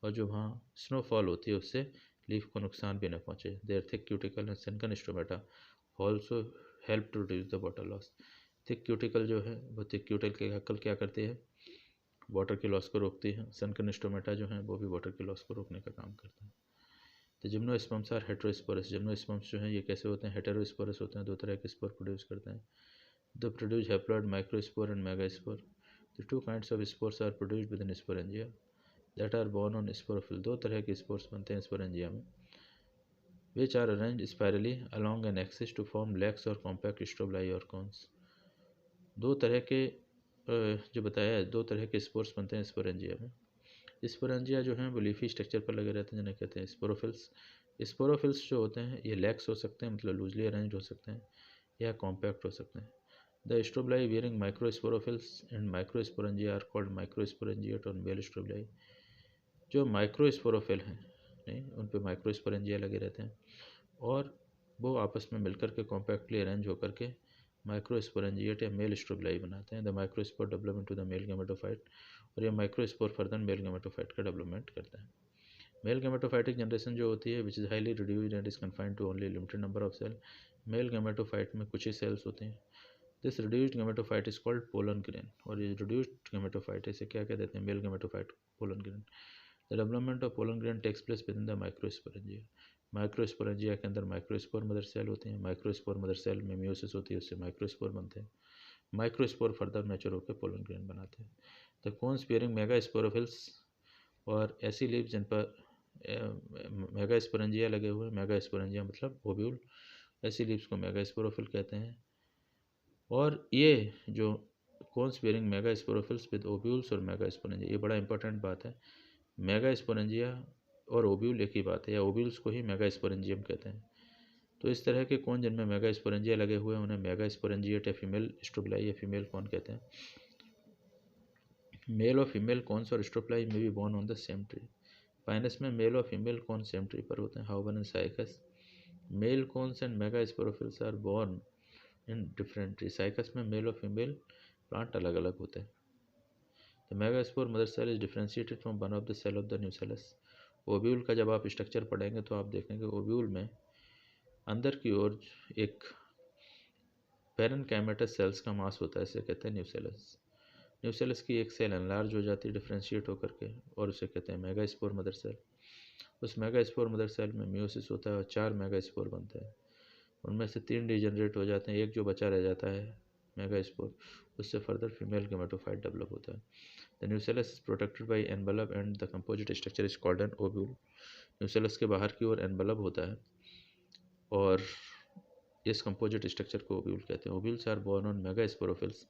और जो वहाँ स्नोफॉल होती है उससे लीफ को नुकसान भी न पहुँचे। Their thick cuticle and sunken stomata also help to reduce the water loss. Thick cuticle जो है वो थिक क्यूटिकल क्या करती है, वाटर के लॉस को रोकती है। सनकन स्टोमेटा जो है वो भी वाटर के लॉस को रोकने का काम करता है। तो जिम्नोस्पर्म्स आर हेटेरोस्पोरस, जिम्नोस्पर्म्स जो हैं ये कैसे होते हैं, हेटेरोस्पोरस होते हैं, दो तरह के स्पोर प्रोड्यूस करते हैं। दो produce haploid microspore and megaspore. The two kinds of spores are produced within sporangia that are born on sporophyll. दो तरह के स्पोर्स बनते हैं स्पोरेंजिया में, which are arranged spirally along an axis to form lax or compact strobili or cones. दो तरह के जो बताया है, दो तरह के स्पोर्स बनते हैं स्पोरेंजिया में। स्पोरेंजिया जो हैं वो लीफी स्ट्रक्चर पर लगे रहते हैं, जिन्हें कहते हैं स्पोरोफिल्स। स्पोरोफिल्स जो होते हैं ये लैक्स हो सकते हैं, मतलब लूजली अरेंज्ड हो सकते हैं, या कॉम्पैक्ट हो सकते हैं। The strobili bearing microsporophylls and microsporangia are called microsporangiate और मेल स्ट्रोबलाई। जो माइक्रोस्पोरोफिल हैं नहीं, उन पे माइक्रोस्पोरेंजिया लगे रहते हैं और वो आपस में मिलकर के कॉम्पैक्टली अरेंज होकर के माइक्रोस्पोरेंजिएट या मेल स्ट्रोबलाई बनाते हैं। The microspore develop into the male gametophyte, और ये माइक्रोस्पोर फर्दर मेल गैमेटोफाइट का डेवलपमेंट करता है। मेल गैमेटोफाइटिक जनरेशन जो होती है which is highly reduced and is confined to only limited number of cell. Male gametophyte में कुछ ही सेल्स होते हैं। This reduced gametophyte is called pollen grain, और ये रिड्यूस्ड गैमेटोफाइट इसे क्या कह देते हैं, male gametophyte pollen grain. The development of pollen grain takes place within the microsporangia. Microsporangia के अंदर माइक्रोस्पोर मदर सेल होते हैं। माइक्रोस्पोर मदर सेल में मियोसिस होती है, उससे माइक्रोस्पोर बनते हैं। माइक्रोस्पोर फर्दर मैच्योर होकर पोलन ग्रेन बनाते हैं। द कोन्स बियरिंग मेगास्पोरोफिल्स, और ऐसी लीव्स जिन पर मेगास्पोरेंजिया लगे हुए, मेगास्पोरेंजिया मतलब ओव्यूल, ऐसी लीव्स को मेगास्पोरोफिल कहते हैं। और ये जो कोन्स बियरिंग मेगास्पोरोफिल्स विद ओव्यूल्स और मेगास्पोरेंजिया, ये बड़ा इंपॉर्टेंट बात है। मेगास्पोरेंजिया और ओव्यूल एक ही बात है, या ओव्यूल्स को ही मेगास्पोरेंजियम कहते हैं। तो इस तरह के कोन जिनमें मेगास्पोरेंजिया लगे हुए हैं उन्हें मेगास्पोरेंजिएट या फीमेल स्ट्रोबलाई या फीमेल कोन कहते हैं। मेल और फीमेल कोन्स और स्ट्रोबलाई में भी borne on the same tree. Pinus में मेल और फीमेल कोन सेम ट्री पर होते हैं। However and Cycas, male cones and megasporophylls are borne in different tree. Cycas में मेल और फीमेल प्लांट अलग अलग होते हैं। The megaspore mother cell is differentiated from one of the cell of the nucellus. Ovule का जब आप स्ट्रक्चर पढ़ेंगे तो आप देखेंगे ओव्यूल में अंदर की ओर एक पैरेनकाइमेटस सेल्स का मास होता है, इसे कहते हैं न्यूसेलस। न्यूसेलस की एक सेल एनलार्ज हो जाती है डिफ्रेंशिएट होकर के, और उसे कहते हैं मेगास्पोर मदर सेल। उस मेगास्पोर मदर सेल में मियोसिस होता है और 4 मेगास्पोर बनते हैं। उनमें से 3 डिजेनरेट हो जाते हैं, एक जो बचा रह जाता है मेगास्पोर, उससे फर्दर फीमेल गैमेटोफाइट डेवलप होता है। The nucellus is protected by envelope and the composite structure is called an ovule. Nucellus के बाहर की ओर एनवेलप होता है और इस कंपोजिट स्ट्रक्चर को ओव्यूल कहते हैं। Ovules are borne on megasporophylls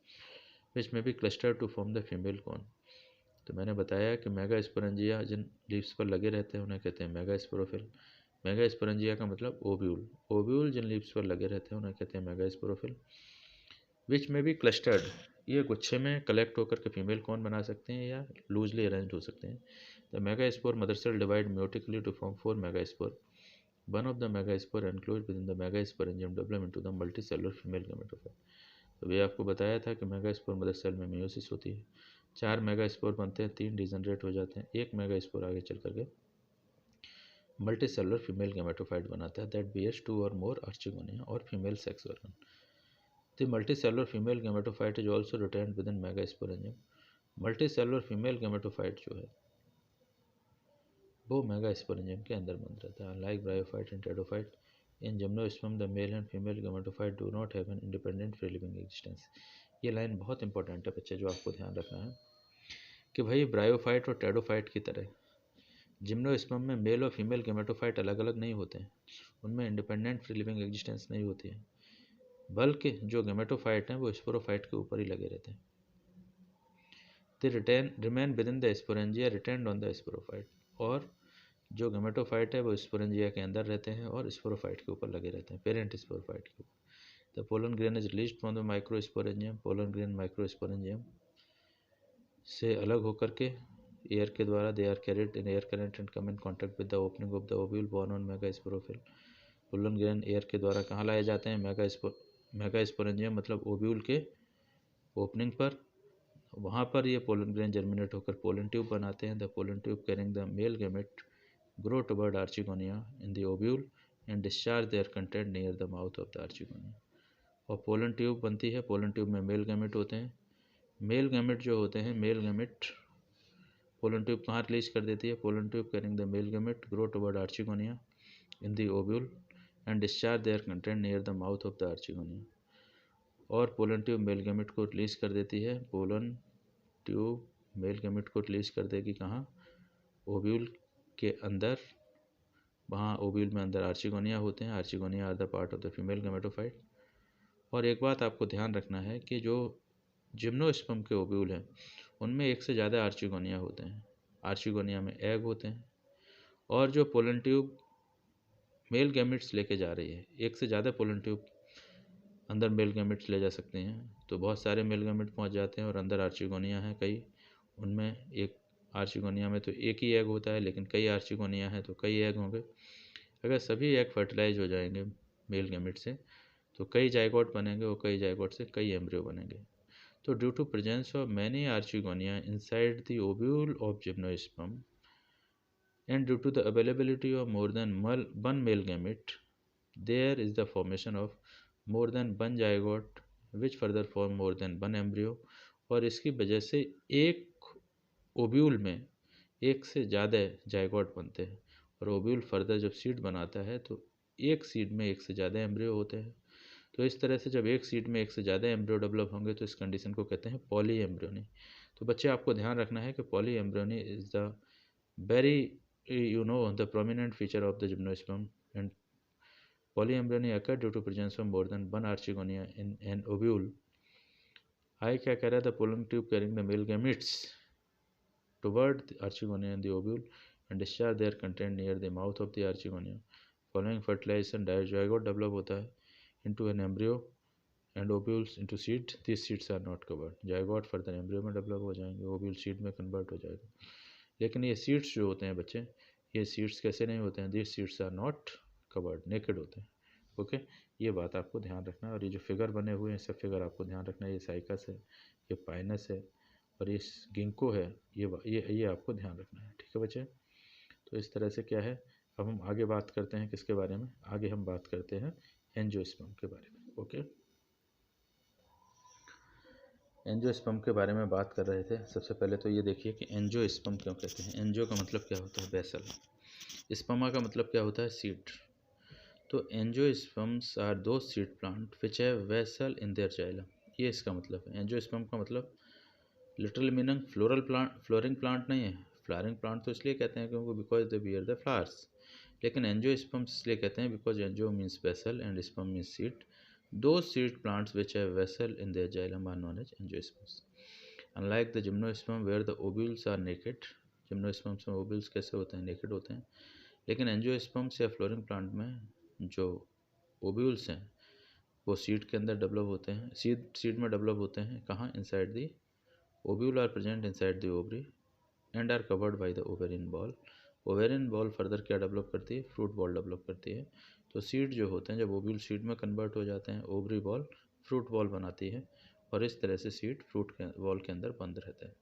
which may be cluster to form the female cone. तो मैंने बताया कि मेगास्पोरेंजिया जिन लीव्स पर लगे रहते हैं उन्हें कहते हैं मेगास्पोरोफिल। मेगास्पोरेंजिया का मतलब ओव्यूल। ओव्यूल जिन लीव्स पर लगे रहते हैं उन्हें कहते हैं मेगास्पोरोफिल। विच में भी क्लस्टर्ड, ये गुच्छे में कलेक्ट होकर के फीमेल कॉन बना सकते हैं या लूजली अरेंज हो सकते हैं। The megaspore mother cell divide meiotically to form 4 megaspore. One of the megaspore enclosed within the megasporangium develop into the multicellular female gametophyte. तो ये आपको बताया था कि मेगास्पोर मदर सेल में मियोसिस होती है, 4 मेगास्पोर बनते हैं, 3 डिजेनरेट हो जाते हैं, एक मेगास्पोर आगे चल करके मल्टी सेलुलर फीमेल गैमेटोफाइट बनाता है दैट बियर्स 2 और मोर आर्चिगोनिया और female sex organ. The multi cellular female gametophyte is also retained with in megasporangium. Multi cellular female gametophyte जो है वो मेगास्पोरेंजियम के अंदर बंद रहता है। Like bryophyte and pteridophyte, in gymnosperm the mail and female gametophyte do not have an independent free living existence. ये लाइन बहुत इंपॉर्टेंट है बच्चे, जो आपको ध्यान रखना है कि भाई ब्रायोफाइट और टेडोफाइट की तरह जिम्नोस्पर्म में मेल और फीमेल गैमेटोफाइट अलग अलग नहीं होते हैं, उनमें इंडिपेंडेंट फ्री लिविंग एग्जिस्टेंस नहीं होती है, बल्कि जो गैमेटोफाइट हैं वो स्पोरोफाइट के ऊपर ही लगे रहते हैं। They remain with in the sporangia retained on the sporophyte, और जो गैमेटोफाइट है वो स्पोरेंजिया के अंदर रहते हैं और स्पोरोफाइट के ऊपर लगे रहते हैं, पेरेंट स्पोरोफाइट के ऊपर। The pollen grain is released from the microsporangium. Pollen grain microsporangium से अलग होकर के एयर के द्वारा they are carried in air current and come in contact with the opening of the ovule borne on megasporophyll. Pollen grain air के द्वारा कहाँ लाए जाते हैं, मेगास्पोरेंजियम मतलब ओव्यूल के ओपनिंग पर, वहाँ पर ये पोलन ग्रेन जर्मिनेट होकर पोलन ट्यूब बनाते हैं। The pollen tube carrying the male gamete grow toward archegonia in the ovule and discharge their content near the mouth of the archegonia। और पोलन ट्यूब बनती है, पोलन ट्यूब में मेल गैमेट होते हैं। मेल गैमेट जो होते हैं, मेल गैमेट पोलन ट्यूब कहाँ रिलीज कर देती है, pollen tube carrying the male gamete grow toward archegonia in the ovule and discharge their content near the mouth of the archegonia. और पोलन ट्यूब मेल गैमेट को रिलीज कर देती है पोलन ट्यूब मेल गैमेट को रिलीज कर देगी कहाँ, ओव्यूल के अंदर। वहाँ ओव्यूल में अंदर आर्चिगोनिया होते हैं, archegonia are the part of the female gametophyte. और एक बात आपको ध्यान रखना है कि जो जिम्नोस्पर्म के ओव्यूल हैं उनमें एक से ज़्यादा आर्चिगोनिया होते हैं, आर्चिगोनिया में एग होते हैं। और जो पोलन ट्यूब मेल गैमेट्स लेके जा रही है, एक से ज़्यादा पोलन ट्यूब अंदर मेल गैमेट्स ले जा सकते हैं, तो बहुत सारे मेल गैमेट पहुंच जाते हैं और अंदर आर्चिगोनिया हैं कई। उनमें एक आर्चिगोनिया में तो एक ही एग होता है, लेकिन कई आर्चिगोनिया हैं तो कई एग होंगे। अगर सभी एग फर्टिलाइज हो जाएंगे मेल गैमेट से तो कई जाइगोट बनेंगे और कई जाइगोट से कई एम्ब्रियो बनेंगे। तो due to presence of many archegonia inside the ovule of gymnosperm and due to the availability of more than one male gamete, there is the formation of more than one zygote which further form more than one embryo। और इसकी वजह से एक ओव्यूल में एक से ज़्यादा जाइगोट बनते हैं और ओव्यूल फर्दर जब सीड बनाता है तो एक सीड में एक से ज़्यादा एम्ब्रियो होते हैं। तो इस तरह से जब एक सीड में एक से ज़्यादा एम्ब्रियो डेवलप होंगे तो इस कंडीशन को कहते हैं पॉली एम्ब्रियोनी। तो बच्चे आपको ध्यान रखना है कि poly embryony is the very the prominent feature of the gymnosperm, and polyembryony occur due to presence of more than one archegonia in an ovule। I क्या कह रहा है, the pollen tube carrying the male gametes toward the archegonia in the ovule and discharge their content near the mouth of the archegonia। Following fertilization dizygote develop होता है into an embryo and ovules into seed। These seeds are not covered। Zygote further embryo में डेवलप हो जाएंगे, ओव्यूल सीड में कन्वर्ट हो जाएगा। लेकिन ये सीड्स जो होते हैं बच्चे, ये सीड्स कैसे नहीं होते हैं, this seeds are not covered, naked होते हैं। ओके, ये बात आपको ध्यान रखना है। और ये जो फिगर बने हुए हैं सब फिगर आपको ध्यान रखना है। ये साइकस है, ये पाइनस है और ये गिंको है, ये आपको ध्यान रखना है। ठीक है बच्चे, तो इस तरह से क्या है, अब हम आगे बात करते हैं किसके बारे में, आगे हम बात करते हैं एंजियोस्पर्म के बारे में। ओके, एंजियोस्पर्म के बारे में बात कर रहे थे। सबसे पहले तो ये देखिए कि एंजियोस्पर्म क्यों कहते हैं। एंजियो का मतलब क्या होता है, वेसल। स्पर्मा का मतलब क्या होता है, सीड। तो एंजियोस्पर्म्स आर दो seed plant which have vessel in their xylem. ये इसका मतलब है। एंजियोस्पर्म का मतलब literal meaning floral plant, flowering plant नहीं है। फ्लावरिंग प्लांट तो इसलिए कहते हैं क्योंकि because they bear the flowers, लेकिन एंजियोस्पर्म्स इसलिए कहते हैं because angio means vessel and sperm means seed. Those seed plants which have vessel in their xylem are known as angiosperms। Unlike the gymnosperm where the ovules are naked, gymnosperms में ovules कैसे होते हैं, naked होते हैं। लेकिन angiosperms या फ्लोरिंग प्लांट में जो ovules हैं वो सीड के अंदर डेवलप होते हैं, सीड में डेवलप होते हैं। कहाँ, inside the ovule are present inside the ovary and are covered by the ovarian ball। Ovarian ball further क्या डेवलप करती है, फ्रूट बॉल डेवलप करती है। तो सीड जो होते हैं जब ओव्यूल सीड में कन्वर्ट हो जाते हैं, ओवरी बॉल फ्रूट बॉल बनाती है और इस तरह से सीड फ्रूट के बॉल के अंदर बंद रहता है।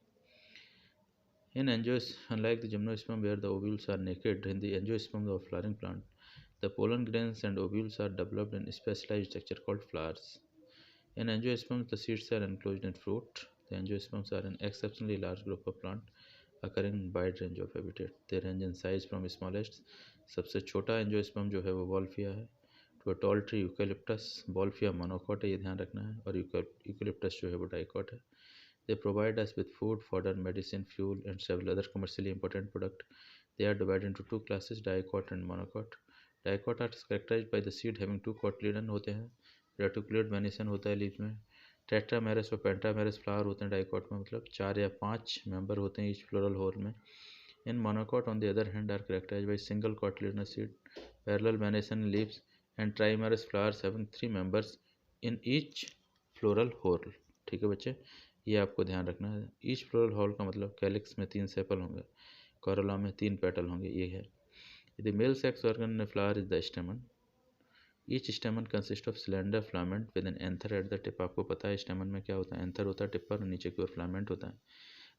In angios unlike the gymnosperm where the ovules are naked, in the angiosperm of flowering plant the pollen grains and ovules are developed in specialised structure called flowers. In angiosperms the seeds are enclosed in fruit. The angiosperms are an exceptionally large group of plant occurring in wide range of habitat। They range in size from smallest, सबसे छोटा एंजियोस्पर्म जो है वो वॉल्फिया है, to a tall tree eucalyptus. Wolffia monocot है, ये ध्यान रखना है, और यूकेलिप्टस जो है वो डाइकॉट है। They provide us with food, fodder, medicine, fuel and several other commercially important products। They are divided into two classes, dicot and monocot। Dicot are characterized by the seed having two cotyledon होते हैं, रेटिकुलेट वेनिसन होता है लीफ में, टेट्रामेरस और पेंटामेरस फ्लावर होते हैं डाइकॉट में, मतलब 4 या 5 मेंबर होते हैं ईच फ्लोरल होल में। In monocot on the other hand are characterised by single cotyledonous seed, parallel venation leaves and trimerous flowers having 3 members in each floral whorl. ठीक है बच्चे, ये आपको ध्यान रखना है। ईच फ्लोरल होल का मतलब कैलिक्स में 3 सेपल होंगे, कोरोला में 3 पेटल होंगे, ये है। The male sex organ in flower is the स्टेमन। Each स्टेमन consist of cylinder filament with an anther at the tip. आपको पता है स्टेमन में क्या होता है, एंथर होता है टिप पर और नीचे की ओर फ्लामेंट होता है।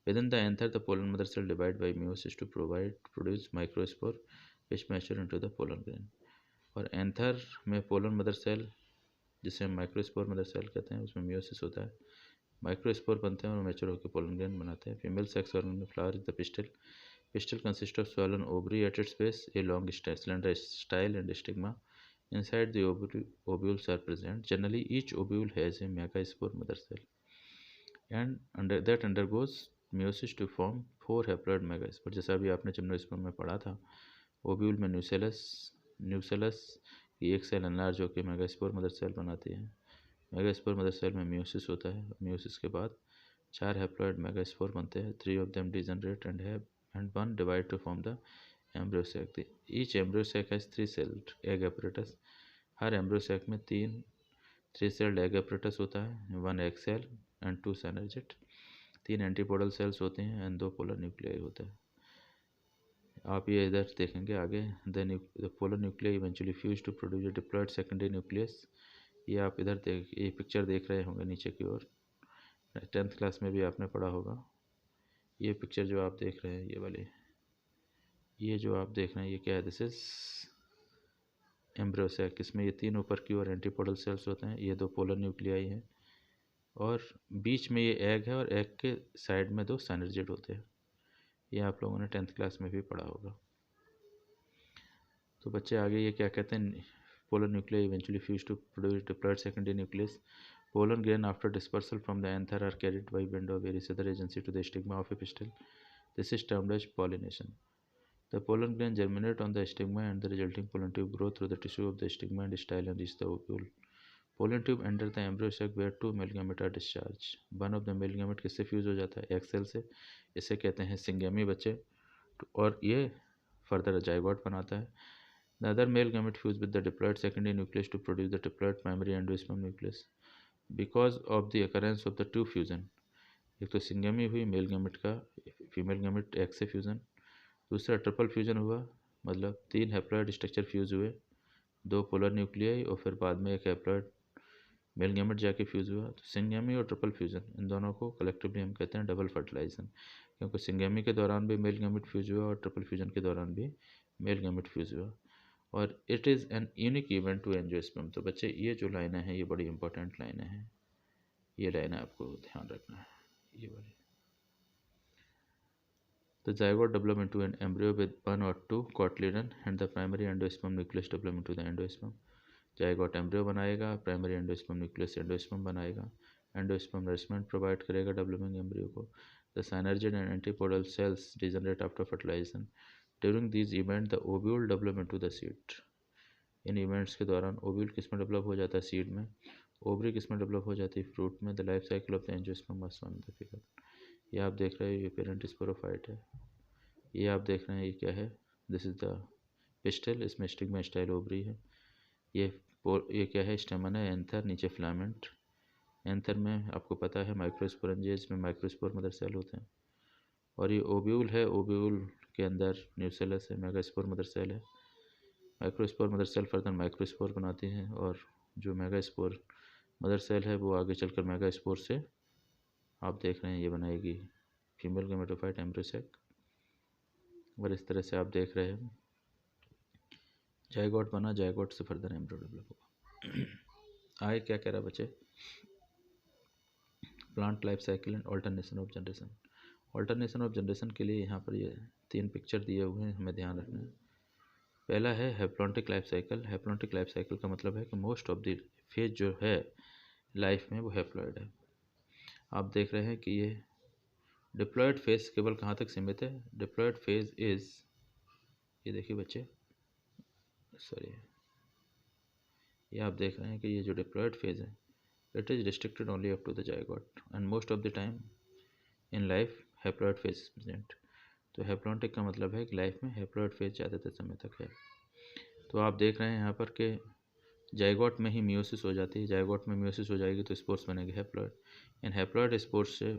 Within the anther the pollen mother cell divide by meiosis to produce microspore which mature into the pollen grain. और एंथर में पोलन मदर सेल, जिसे हम माइक्रोस्पोर मदर सेल कहते हैं, उसमें म्यूसिस होता है, माइक्रोस्पोर बनते हैं और मैच्योर होकर पोलन ग्रेन बनाते हैं। फीमेल सेक्स ऑर्गन में flower is the pistol. Pistol consist of swollen ovary at its base, a long slender style and stigma। Inside the ovules are present। Generally, each ovule has a megaspore mother cell। And undergoes meiosis to form 4 haploid megaspore. जैसा अभी आपने जिम्नोस्पर्म में पढ़ा था, ओव्यूल में न्यूसेलस की एक सेल एनलार्ज होकर मेगास्पोर मदर सेल बनाती है। मेगास्पोर मदर सेल में म्यूसिस होता है। म्यूसिस के बाद 4 हैप्लॉइड मेगास्पोर बनते हैं। 3 of them degenerate and 1 divide to form the embryo sac. Each embryo sac has 3 celled egg apparatus. हर एम्ब्रियो सैक में 3 सेल्ड एग एपरेटस होता है, 1 egg cell and 2 synergid. 3 antipodal cells होते हैं एंड 2 पोलर न्यूक्लियाई होते हैं। आप ये इधर देखेंगे आगे, the polar nuclei eventually fuse to produce a diploid secondary nucleus. ये आप इधर ये पिक्चर देख रहे होंगे नीचे की ओर, 10th क्लास में भी आपने पढ़ा होगा। ये पिक्चर जो आप देख रहे हैं, ये वाली, ये जो आप देख रहे हैं, ये क्या है? This is embryo sac. इसमें ये 3 ऊपर की ओर एंटीपोडल सेल्स होते हैं, ये 2 पोलर न्यूक्लियाई हैं और बीच में ये एग है और एग के साइड में 2 साइनर्जिड होते हैं। ये आप लोगों ने 10th क्लास में भी पढ़ा होगा। तो बच्चे आगे ये क्या कहते हैं, polar nuclei eventually fuse to produce diploid secondary nucleus. Pollen grain after dispersal from the anther are carried by wind or various other agency to the stigma of a pistil. This is termed as pollination. The pollen grain germinate on the stigma and the resulting pollen tube grow through the tissue of the stigma and style and reach the ovule. Pollen tube enter the embryo sac where 2 male gamete are discharged. One of the male gamete किससे फ्यूज हो जाता है? एग सेल से। इसे कहते हैं सिंगेमी बच्चे, और ये फर्दर जाइगोट बनाता है। The other male gamete fuse with the diploid secondary nucleus to produce the diploid primary endosperm nucleus. Because of the occurrence of the 2 fusion, एक तो सिंगेमी हुई मेल गैमेट का, फीमेल गैमेट एग से फ्यूज़न। दूसरा ट्रिपल फ्यूज़न हुआ, मतलब 3 हैप्लॉइड स्ट्रक्चर फ्यूज़ हुए, 2 पोलर न्यूक्लियाई और फिर बाद में एक हैप्लॉइड मेल गैमेट जाके फ्यूज़ हुआ। तो सिंगेमी और ट्रिपल फ्यूज़न, इन दोनों को कलेक्टिवली हम कहते हैं डबल फर्टिलाइजेशन, क्योंकि सिंगेमी के दौरान भी मेल गैमेट फ्यूज़ हुआ और ट्रिपल फ्यूज़न के दौरान भी मेल गैमेट फ्यूज़ हुआ। और it is an unique event to angiosperm. तो बच्चे ये जो लाइनें हैं ये बड़ी इंपॉर्टेंट लाइनें हैं, ये लाइनें आपको ध्यान रखना है, ये वाली। The zygote develop into an embryo with 1 or 2 cotyledon and the primary endosperm nucleus develop into the endosperm. Zygote embryo बनाएगा, प्राइमरी एंडोस्पर्म न्यूक्लियस एंडोस्पर्म बनाएगा, एंडोस्पर्म नरिशमेंट प्रोवाइड करेगा डेवलपिंग एम्ब्रियो को। The synergid and antipodal cells degenerate after fertilisation. During this event the ovule develop into the seed. इन इवेंट्स के दौरान ओव्यूल किस में डेवलप हो जाता है? सीड में। ओवरी किस में डेवलप हो जाती है? फ्रूट में। The life cycle of the angiosperm was one the figure. ये आप देख रहे हैं, ये पेरेंट स्पोरोफाइट है। ये आप देख रहे हैं, ये क्या है? दिस इज द पिस्टल, इसमें स्टिग्मा स्टाइल ओवरी है। ये क्या है? स्टेमन है। एंथर, नीचे फिलामेंट। एंथर में आपको पता है माइक्रोस्पोरेंजिया, में माइक्रोस्पोर मदर सेल होते हैं। और ये ओव्यूल है, ओव्यूल के अंदर न्यूसेलस है, मेगास्पोर मदर सेल है। Microspore mother cell further microspore बनाती हैं और जो मेगास्पोर मदर सेल है वो आगे चलकर मेगास्पोर से आप देख रहे हैं ये बनाएगी फीमेल गैमेटोफाइट एम्ब्रियो सैक। और इस तरह से आप देख रहे हैं जाइगोट बना, जाइगोट से फर्दर एम्ब्रियो डेवलप होगा। आगे क्या कह रहा है बच्चे? Plant life cycle and alternation of generation. Alternation of generation के लिए यहाँ पर ये 3 पिक्चर दिए हुए हैं, हमें ध्यान रखना है। पहला है haplontic life cycle. Haplontic life cycle का मतलब है कि मोस्ट ऑफ द फेज जो है लाइफ में वो हैप्लॉइड है। आप देख रहे हैं कि ये डिप्लॉयड फेज केवल कहाँ तक सीमित है? डिप्लॉयड फेज इज, ये देखिए बच्चे, सॉरी, ये आप देख रहे हैं कि ये जो डिप्लॉयड फेज है it is restricted only up to the zygote and most of the time in life haploid phase present. तो हैप्लॉन्टिक का मतलब है कि लाइफ में हैप्लॉइड फेज ज़्यादातर समय तक है। तो आप देख रहे हैं यहाँ पर कि जाइगोट में ही मियोसिस हो जाती है। जाइगोट में मियोसिस हो जाएगी तो स्पोर्स बनेंगे हैप्लॉइड। इन हैप्लॉइड स्पोर्स से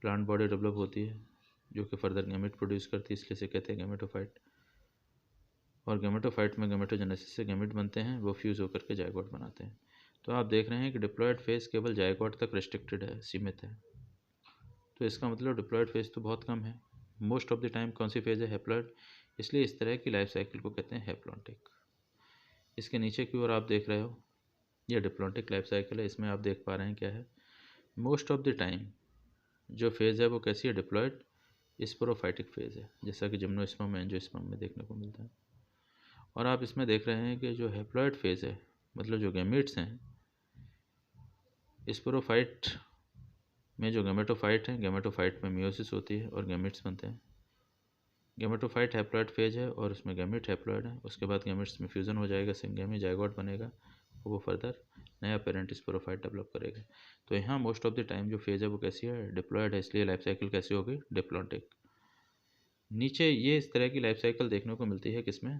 प्लांट बॉडी डेवलप होती है जो कि फर्दर गैमेट प्रोड्यूस करती है, इसलिए से कहते हैं गैमेटोफाइट। और गैमेटोफाइट में गैमेटोजेनेसिस से गैमेट बनते हैं, वो फ्यूज़ होकर के जाइगोट बनाते हैं। तो आप देख रहे हैं कि डिप्लॉयड फेज केवल जाइगोट तक रिस्ट्रिक्टेड है, सीमित है। तो इसका मतलब डिप्लॉयड फेज तो बहुत कम है। मोस्ट ऑफ द टाइम कौन सी फेज है? हैप्लॉइड। इसलिए इस तरह की लाइफ साइकिल को कहते हैं हैप्लॉन्टिक। इसके नीचे की ओर आप देख रहे हो, यह डिप्लॉन्टिक लाइफ साइकिल है। इसमें आप देख पा रहे हैं क्या है? मोस्ट ऑफ द टाइम जो फेज़ है वो कैसी है? डिप्लॉयड स्पोरोफाइटिक फेज़ है, जैसा कि जिम्नोस्पर्म एंजियोस्पर्म में देखने को मिलता है। और आप इसमें देख रहे हैं कि जो हैप्लॉइड फेज़ है, मतलब जो गैमेट्स हैं स्पोरोफाइट में जो गेमेटोफाइट है, गेमेटोफाइट में मियोसिस होती है और गैमेट्स बनते हैं। गेमेटोफाइट हैप्लॉइड फेज है और उसमें गैमेट हैप्लॉइड है। उसके बाद गैमेट्स में फ्यूज़न हो जाएगा, सिंगेमी जाइगोट बनेगा और वो फर्दर नया पेरेंट स्पोरोफाइट डेवलप करेगा। तो यहाँ मोस्ट ऑफ द टाइम जो फेज़ है वो कैसी है, डिप्लॉयड है, इसलिए लाइफ साइकिल कैसी होगी, डिप्लॉन्टिक। नीचे ये इस तरह की लाइफ साइकिल देखने को मिलती है किसमें,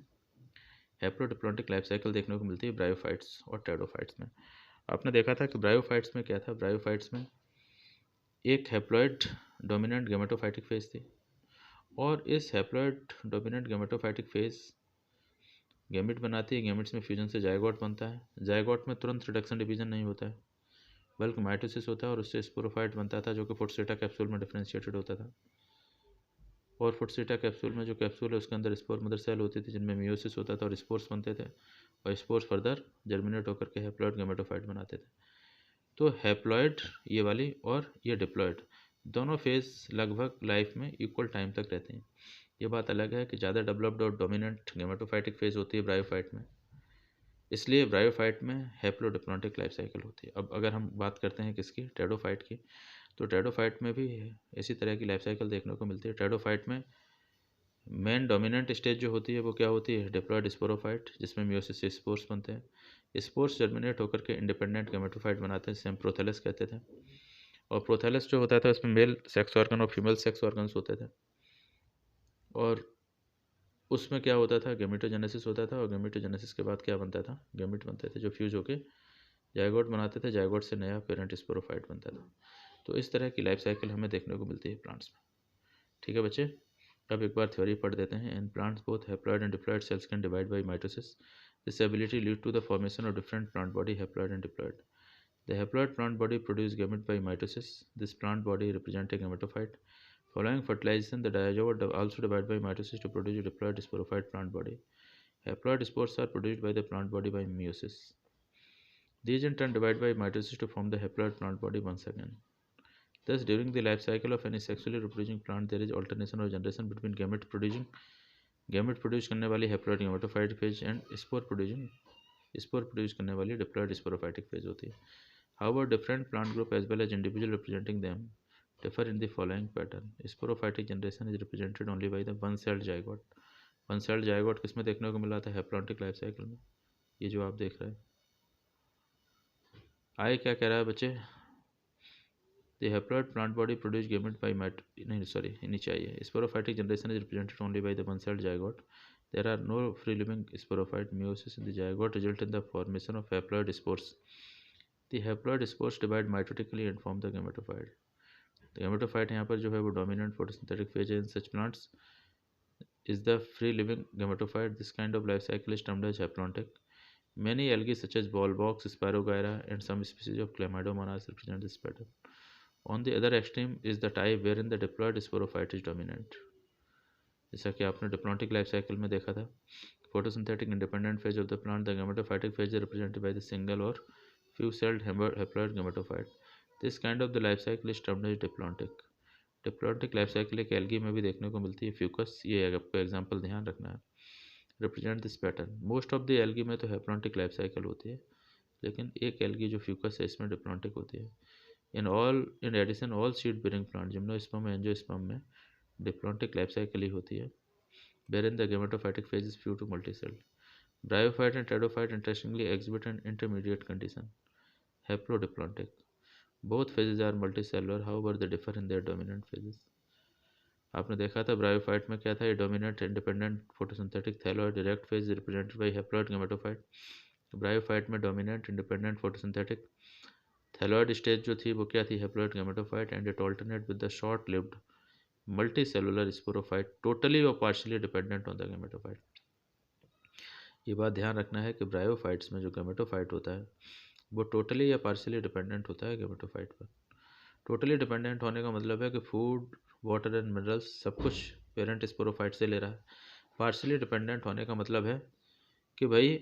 हैप्लोडिप्लॉन्टिक लाइफ साइकिल देखने को मिलती है ब्रायोफाइट्स और टेरोफाइट्स में। आपने देखा था कि ब्रायोफाइट्स में क्या था, ब्रायोफाइट्स में एक हैप्लॉइड डोमिनेंट गेमेटोफाइटिक फेज थी और इस haploid dominant gametophytic phase gamete बनाती है, गैमेट्स में फ्यूजन से जायगोट बनता है। जायगोट में तुरंत रिडक्शन डिवीजन नहीं होता है बल्कि माइटोसिस होता है और उससे स्पोरोफाइट बनता था जो कि फुटसेटा कैप्सूल में डिफ्रेंशिएटेड होता था। और फुटसेटा कैप्सूल में जो कैप्सूल है उसके अंदर स्पोर मदर सेल होती थी जिनमें मियोसिस होता था और स्पोर्स बनते थे और स्पोर्स फर्दर जर्मिनेट होकर के हैप्लॉइड गेमेटोफाइट बनाते थे। तो हैप्लॉइड ये वाली और ये डिप्लॉइड दोनों फेज लगभग लाइफ में इक्वल टाइम तक रहते हैं। ये बात अलग है कि ज़्यादा डेवलप्ड और डोमिनेंट गेमेटोफाइटिक फेज होती है ब्रायोफाइट में, इसलिए ब्रायोफाइट में हैप्लोडिप्लॉन्टिक लाइफ साइकिल होती है। अब अगर हम बात करते हैं किसकी, टेडोफाइट की, तो टेडोफाइट में भी इसी तरह की लाइफ साइकिल देखने को मिलती है। टेडोफाइट में मेन डोमिनेंट स्टेज जो होती है वो क्या होती है, डिप्लॉयड स्पोरोफाइट, जिसमें मियोसिस से स्पोर्स बनते हैं। स्पोर्स जर्मिनेट होकर के इंडिपेंडेंट गेमेटोफाइट बनाते हैं जिसे हम प्रोथैलस कहते थे। और प्रोथैलस जो होता था उसमें मेल सेक्स ऑर्गन और फीमेल सेक्स ऑर्गन्स होते थे और उसमें क्या होता था, गैमेटोजेनेसिस होता था और गैमेटोजेनेसिस के बाद क्या बनता था, गैमेट बनते थे जो फ्यूज होके जायगोट बनाते थे, जायगोट से नया पेरेंट स्पोरोफाइट बनता था। तो इस तरह की लाइफ साइकिल हमें देखने को मिलती है प्लांट्स में। ठीक है बच्चे, अब एक बार थ्योरी पढ़ देते हैं। In plants both haploid and diploid cells can divide by mitosis. This ability lead to the formation of different plant body, haploid and diploid. The haploid plant body produces gamete by mitosis. This plant body represents a gametophyte. Following fertilization, the diazoa also divide by mitosis to produce a diploid sporophyte plant body. Haploid spores are produced by the plant body by meiosis. These in turn divide by mitosis to form the haploid plant body once again. Thus, during the life cycle of any sexually reproducing plant, there is alternation or generation between gamete produce करने वाली haploid gametophyte phase and spore produce करने वाली diploid sporophytic phase होती है। However, different plant group as well as individual representing them differ in the following pattern. Sporophytic generation is represented only by the one-celled zygote. One-celled zygote किसमें देखने को मिला था, हैप्लॉन्टिक लाइफ साइकिल में। ये जो आप देख रहे हैं, आए क्या कह रहा है बच्चे, The haploid plant body produced gamete by नीचे आइए। Sporophytic generation is represented only by the one-celled zygote. There are no free-living sporophyte. Meiosis in the zygote result in the formation of haploid spores. The haploid spores divide mitotically and form the gametophyte. The gametophyte यहाँ पर जो है वो dominant photosynthetic phase in such plants is the free-living gametophyte. This kind of life cycle is termed as haplontic. Many algae such as ballbox, Spirogyra, and some species of Chlamydomonas represent this pattern. On the other extreme is the type wherein the diploid sporophyte is dominant. जैसा कि आपने डिप्लॉन्टिक लाइफ साइकिल में देखा था, photosynthetic independent phase of the plant, the gametophytic phase is represented by the single or few-celled haploid gametophyte. This kind of the life cycle is termed as diplontic. Diplontic life cycle एक एल्गी में भी देखने को मिलती है, फ्यूकस, ये आपको एग्जांपल ध्यान रखना है। Represent this pattern. Most of the algae में तो हैप्लॉन्टिक लाइफ साइकिल होती है, लेकिन एक एल्गी जो फ्यूकस है इसमें डिप्लॉन्टिक होती है। In addition all seed bearing plant, gymnosperm angiosperm में डिप्लॉन्टिक लाइफ साइकिल ही होती है। wherein the gametophytic phase is few to multicelled. Bryophyte and pteridophyte interestingly exhibit an intermediate condition, haplodiplontic. Both phases are multicellular, however they differ in their dominant phases. आपने देखा था ब्रायोफाइट में क्या था, ये dominant independent photosynthetic thalloid direct phase represented by haploid gametophyte. Bryophyte में dominant independent photosynthetic thalloid stage जो थी वो क्या थी, haploid gametophyte, and it alternate with the short lived multicellular sporophyte totally और partially dependent on the gametophyte. ये बात ध्यान रखना है कि ब्रायोफाइट्स में जो गेमेटोफाइट होता है वो टोटली या पार्शियली डिपेंडेंट होता है गेमेटोफाइट पर। टोटली डिपेंडेंट होने का मतलब है कि फूड, वाटर एंड मिनरल्स सब कुछ पेरेंट स्पोरोफाइट से ले रहा है। पार्शियली डिपेंडेंट होने का मतलब है कि भाई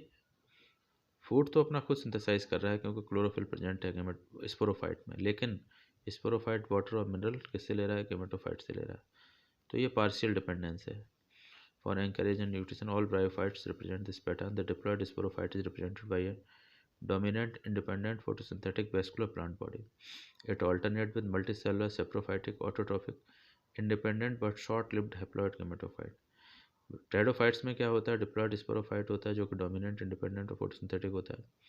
फूड तो अपना खुद सिंथेसाइज कर रहा है क्योंकि क्लोरोफिल प्रेजेंट है स्पोरोफाइट में, लेकिन स्पोरोफाइट वाटर और मिनरल किससे ले रहा है, गेमेटोफाइट से ले रहा है। तो ये पार्शियल डिपेंडेंस है। For anchorage and nutrition all bryophytes represent this pattern. The diploid sporophyte is represented by a dominant independent photosynthetic vascular plant body. It alternates with multicellular saprophytic autotrophic independent but short-lived haploid gametophyte. टेडोफाइट्स में क्या होता है, डिप्लॉयड स्पोरोफाइट होता है जो कि डोमिनेंट इंडिपेंडेंट और फोटोसिंथेटिक होता है।